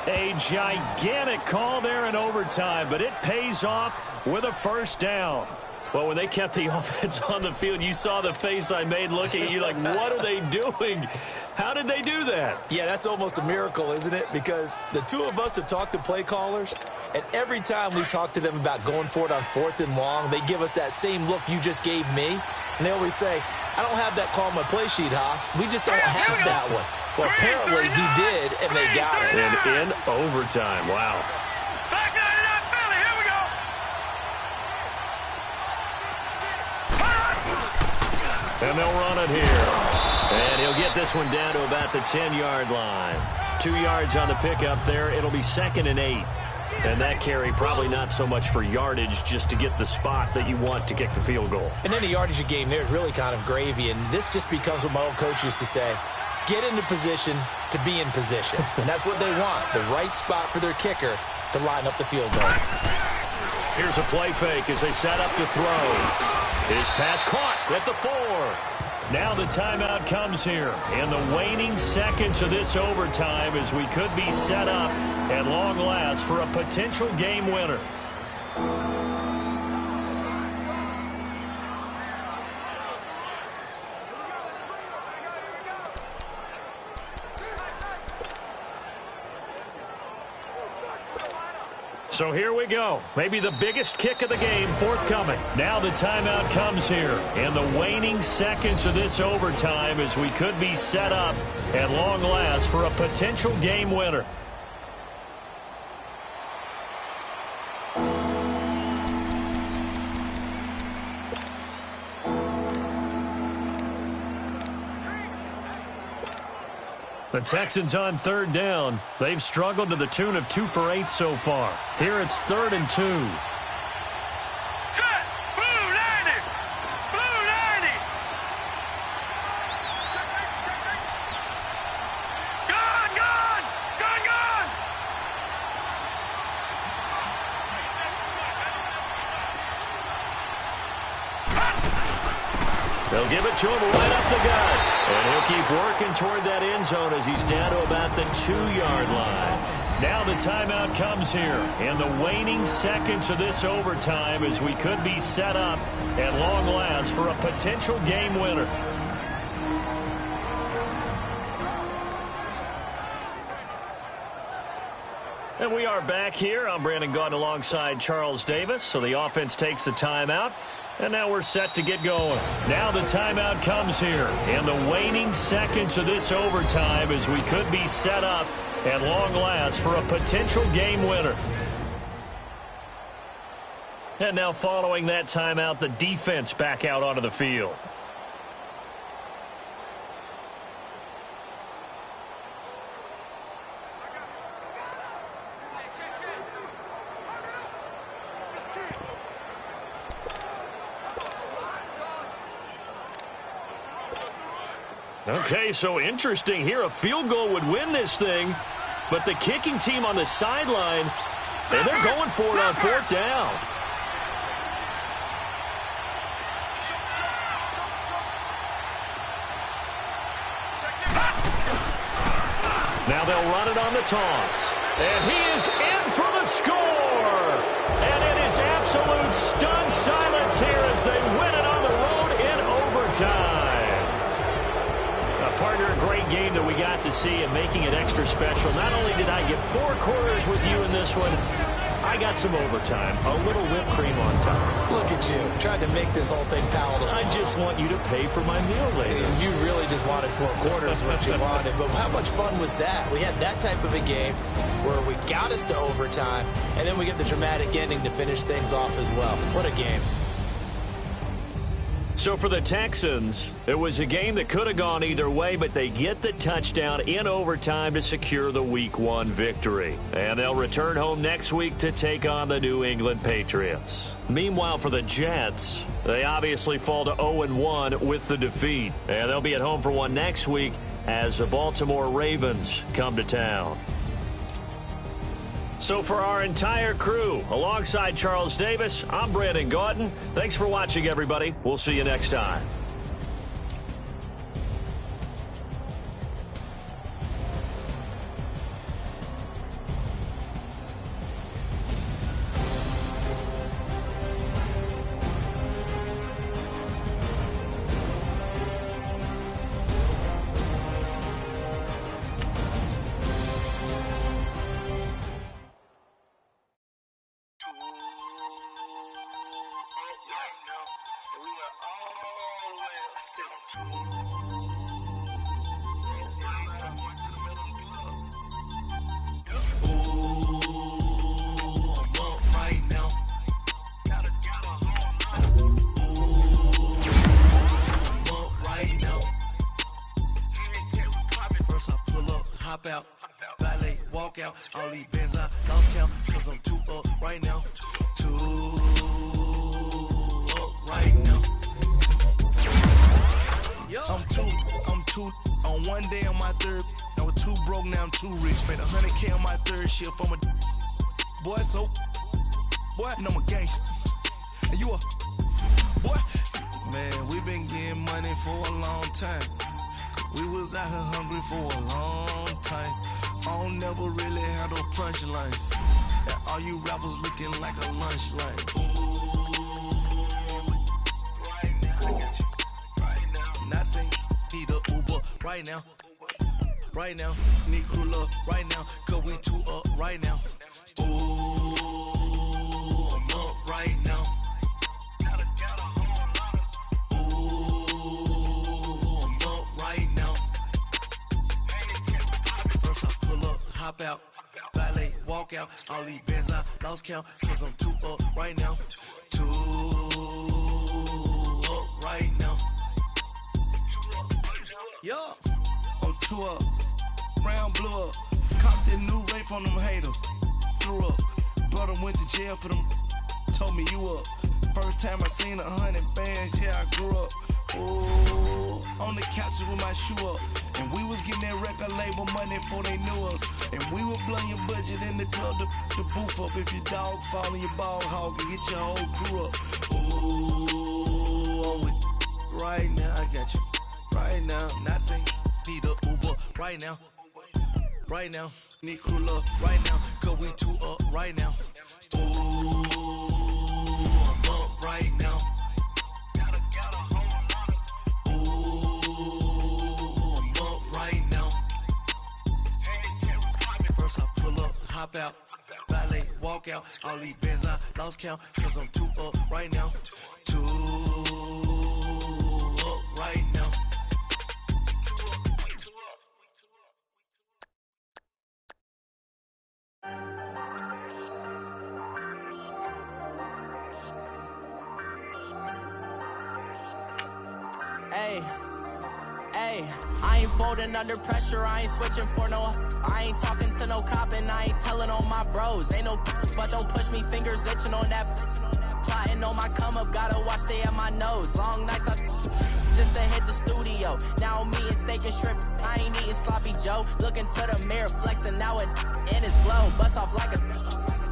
Speaker 4: A gigantic call there in overtime, but it pays off with a 1st down. Well, when they kept the offense on the field, you saw the face I made looking at you like, what are they doing? How did they do that?
Speaker 5: Yeah, that's almost a miracle, isn't it? Because the two of us have talked to play callers, and every time we talk to them about going for it on 4th and long, they give us that same look you just gave me. And they always say, I don't have that call on my play sheet, Haas. We just don't have that one. Well, apparently he did, and they got it.
Speaker 4: And in overtime, wow.
Speaker 1: Back 99 Philly, here we go.
Speaker 4: And they'll run it here. And he'll get this one down to about the 10-yard line. 2 yards on the pickup there. It'll be 2nd and 8. And that carry probably not so much for yardage, just to get the spot that you want to kick the field goal.
Speaker 5: And then the yardage of game there is really kind of gravy, and this just becomes what my old coach used to say. Get into position to be in position. And that's what they want, the right spot for their kicker to line up the field goal.
Speaker 4: Here's a play fake as they set up to throw. His pass caught at the 4. Now the timeout comes here in the waning seconds of this overtime as we could be set up at long last for a potential game winner. So here we go. Maybe the biggest kick of the game forthcoming. Now the timeout comes here in the waning seconds of this overtime as we could be set up at long last for a potential game winner. The Texans on 3rd down. They've struggled to the tune of 2 for 8 so far. Here it's 3rd and 2.
Speaker 1: Set! Blue now!
Speaker 4: They'll give it to him right up the gut. And he'll keep working toward that end zone as he's down to about the 2-yard line. Now the timeout comes here in the waning seconds of this overtime as we could be set up at long last for a potential game winner. And we are back here. I'm Brandon Gaudin alongside Charles Davis. So the offense takes the timeout. And now we're set to get going. Now the timeout comes here in the waning seconds of this overtime as we could be set up at long last for a potential game winner. And now following that timeout, the defense back out onto the field. Okay, so interesting here. A field goal would win this thing, but the kicking team on the sideline, and they're going for it on 4th down. Now they'll run it on the toss. And he is in for the score. And it is absolute stunned silence here as they win it on the road in overtime. Partner, a great game that we got to see and making it extra special. Not only did I get 4 quarters with you in this one, I got some overtime, a little whipped cream on top.
Speaker 5: Look at you, trying to make this whole thing palatable.
Speaker 4: I just want you to pay for my meal later.
Speaker 5: You really just wanted 4 quarters, what you wanted. But how much fun was that? We had that type of a game where we got us to overtime, and then we get the dramatic ending to finish things off as well. What a game.
Speaker 4: So for the Texans, it was a game that could have gone either way, but they get the touchdown in overtime to secure the Week 1 victory. And they'll return home next week to take on the New England Patriots. Meanwhile, for the Jets, they obviously fall to 0-1 with the defeat. And they'll be at home for one next week as the Baltimore Ravens come to town. So for our entire crew, alongside Charles Davis, I'm Brandon Gaudin. Thanks for watching, everybody. We'll see you next time.
Speaker 7: Out, valet, walk out, all these bands I lost count, cause I'm too up right now, too up right now. I'm too, on one day on my third, I was too broke, now I'm too rich, made 100K on my third shift, I'm a boy, so, boy, and I'm a gangster, and you a, boy, man, we been getting money for a long time. We was out here hungry for a long time. I don't never really have no punchlines. And all you rappers looking like a lunch line. Nothing, need a Uber right now. Right now, need crew up right now. Cause we too up right now. Ooh, I'm up right now. Hop out, valet, walk out, all these bands I lost count, cause I'm too up right now, too up right now. Yeah, I'm too up, round blew up, copped that new rape on them haters, threw up, brother went to jail for them, told me you up, first time I seen 100 bands, yeah I grew up. Ooh, on the couches with my shoe up. And we was getting that record label money before they knew us. And we were blowing your budget in the club to booth up. If your dog fall in your ball hog and get your whole crew up. Ooh, I'm with right now. I got you right now. Nothing. Need a Uber right now. Right now. Need crew love right now. Cause we two up right now. Ooh, I'm up right now. Ooh, I'm up right now. First I pull up, hop out. Valet, walk out. All these bands I lost count. Cause I'm two up right now. Two up right now.
Speaker 8: Hey, I ain't folding under pressure, I ain't switching for no. I ain't talking to no cop and I ain't telling on my bros. Ain't no but don't push me, fingers itching on that. Plotting on my come up, gotta watch stay at my nose. Long nights I just to hit the studio. Now I'm eating steak and shrimp, I ain't eating sloppy Joe. Looking to the mirror, flexing now it in his glow. Bust off like a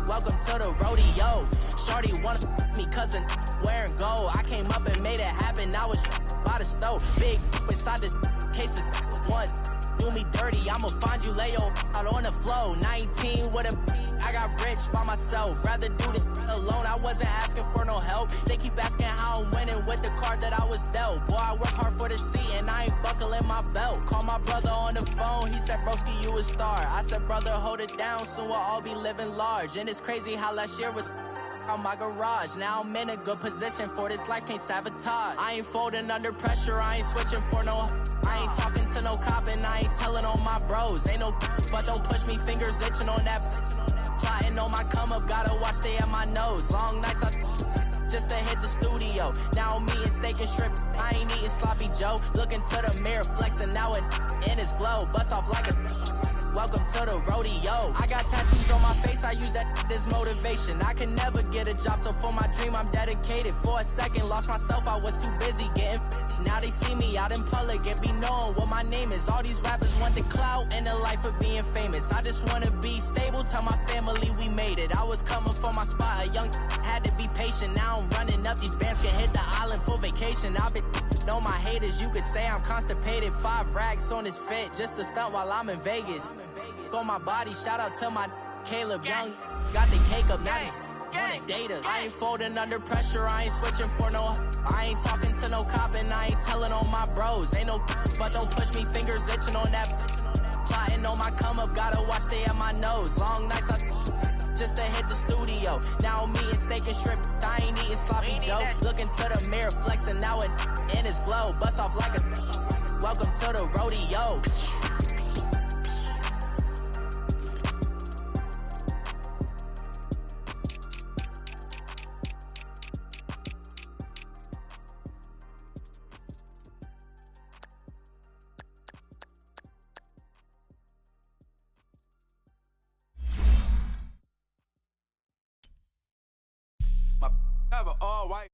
Speaker 8: welcome to the rodeo. Shorty wanna me cousin wearing gold. I came up and made it happen, now it's by the stove. Big inside this cases once do me dirty, I'ma find you lay out on the floor. 19 with a I got rich by myself, rather do this alone. I wasn't asking for no help, they keep asking how I'm winning with the card that I was dealt. Boy, I work hard for the seat and I ain't buckling my belt. Call my brother on the phone, he said broski you a star. I said brother hold it down, soon we'll all be living large. And it's crazy how last year was on my garage. Now I'm in a good position for this life, can't sabotage. I ain't folding under pressure, I ain't switching for no. I ain't talking to no cop and I ain't telling on my bros. Ain't no but don't push me, fingers itching on that. Plotting on my come up, gotta watch stay at my nose. Long nights I just to hit the studio. Now I'm eating steak and shrimp, I ain't eating sloppy Joe. Looking to the mirror, flexing now it in his glow. Bust off like a welcome to the rodeo. I got tattoos on my face, I use that as motivation. I can never get a job, so for my dream I'm dedicated. For a second, lost myself, I was too busy getting busy. Now they see me out in public and be knowing what my name is. All these rappers want the clout and the life of being famous. I just wanna be stable, tell my family we made it. I was coming for my spot, a young had to be patient. Now I'm running up, these bands can hit the island for vacation. I've been on my haters, you could say I'm constipated. 5 racks on his fit, just to stunt while I'm in Vegas. On my body, shout out to my Caleb Young. Got the cake up, now these wanna date us. I ain't folding under pressure, I ain't switching for no. I ain't talking to no cop and I ain't telling on my bros. Ain't no but don't push me, fingers itching on that. Plotting on my come up, gotta watch stay at my nose. Long nights I just to hit the studio. Now I'm eating steak and shrimp, I ain't eating sloppy Joe. Looking to the mirror, flexing now it in his glow. Bust off like a welcome to the rodeo.
Speaker 2: Have an all white.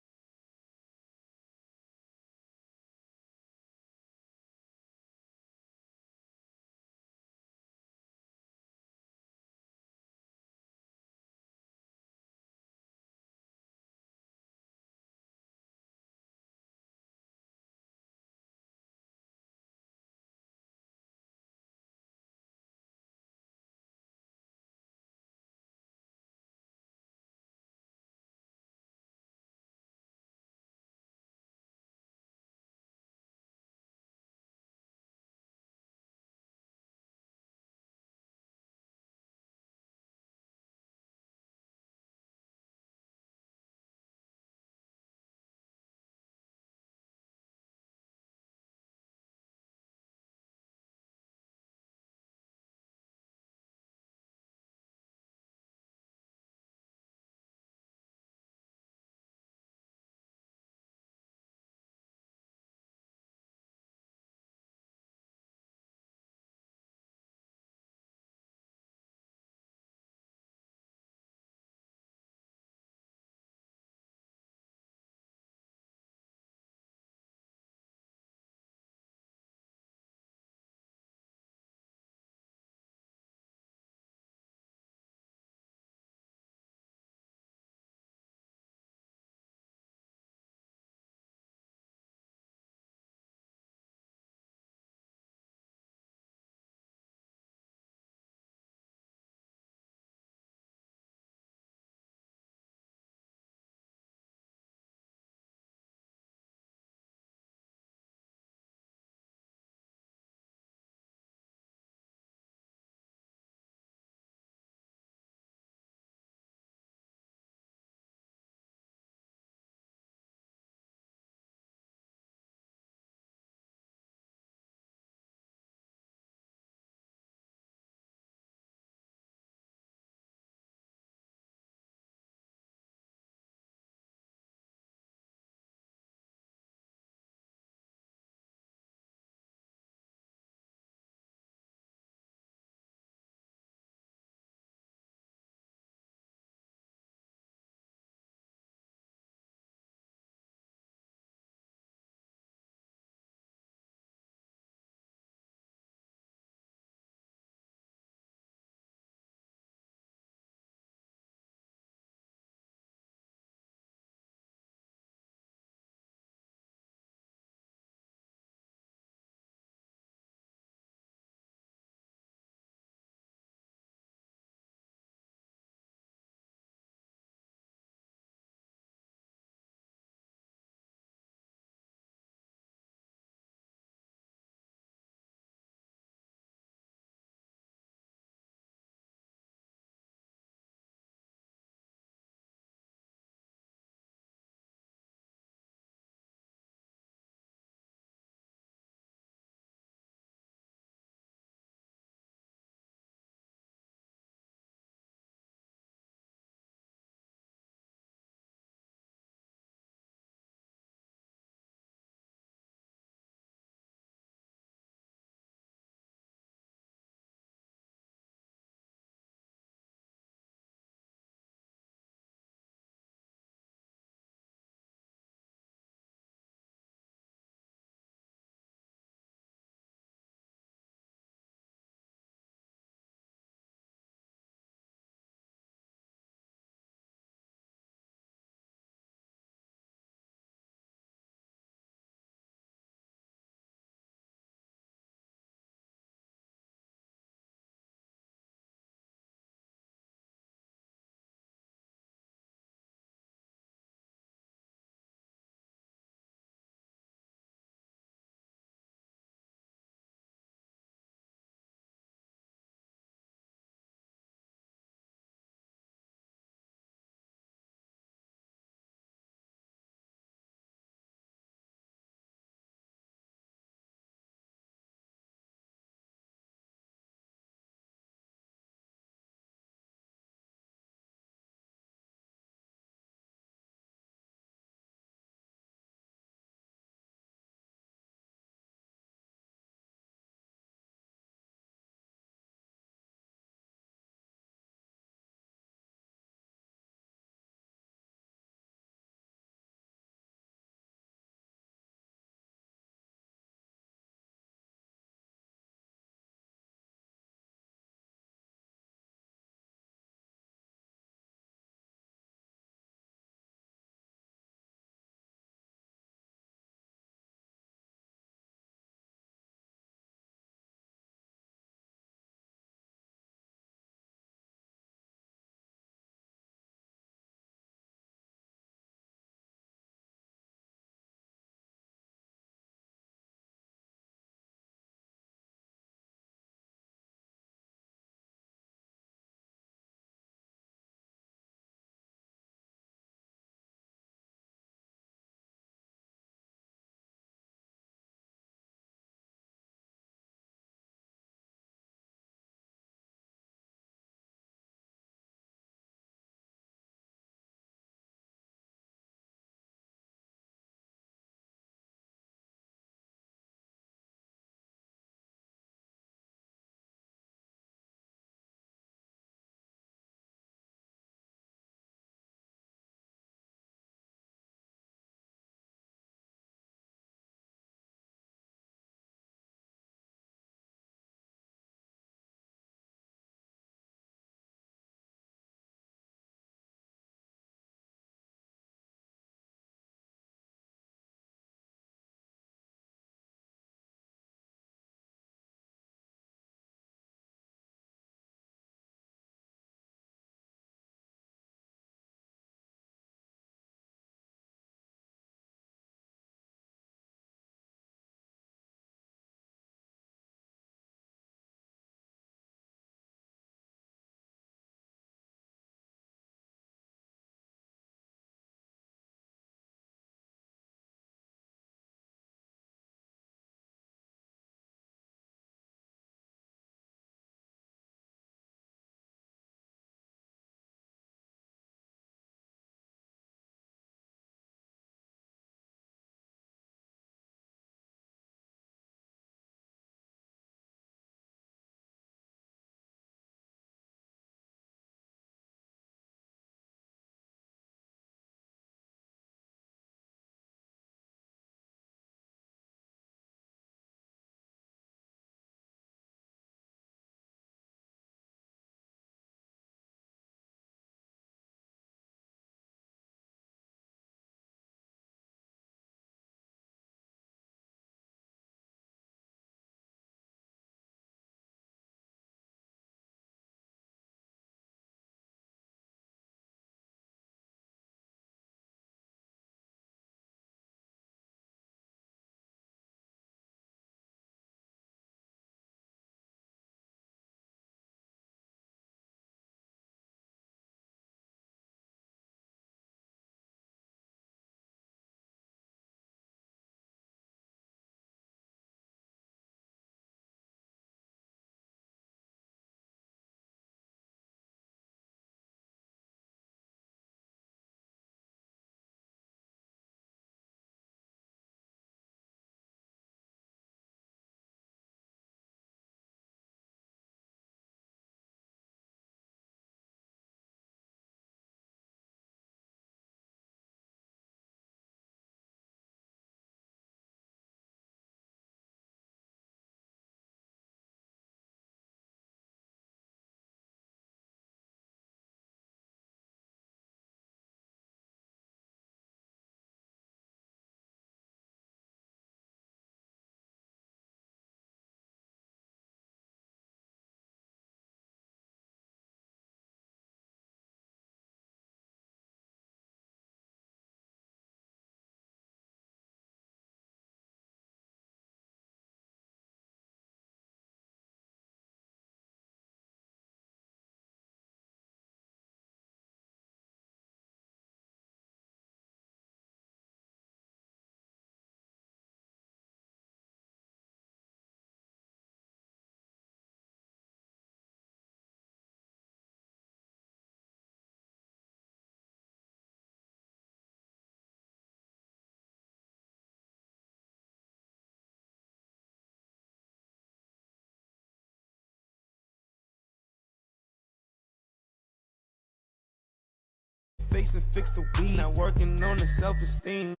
Speaker 2: face and fix the weed. Not working on the self-esteem.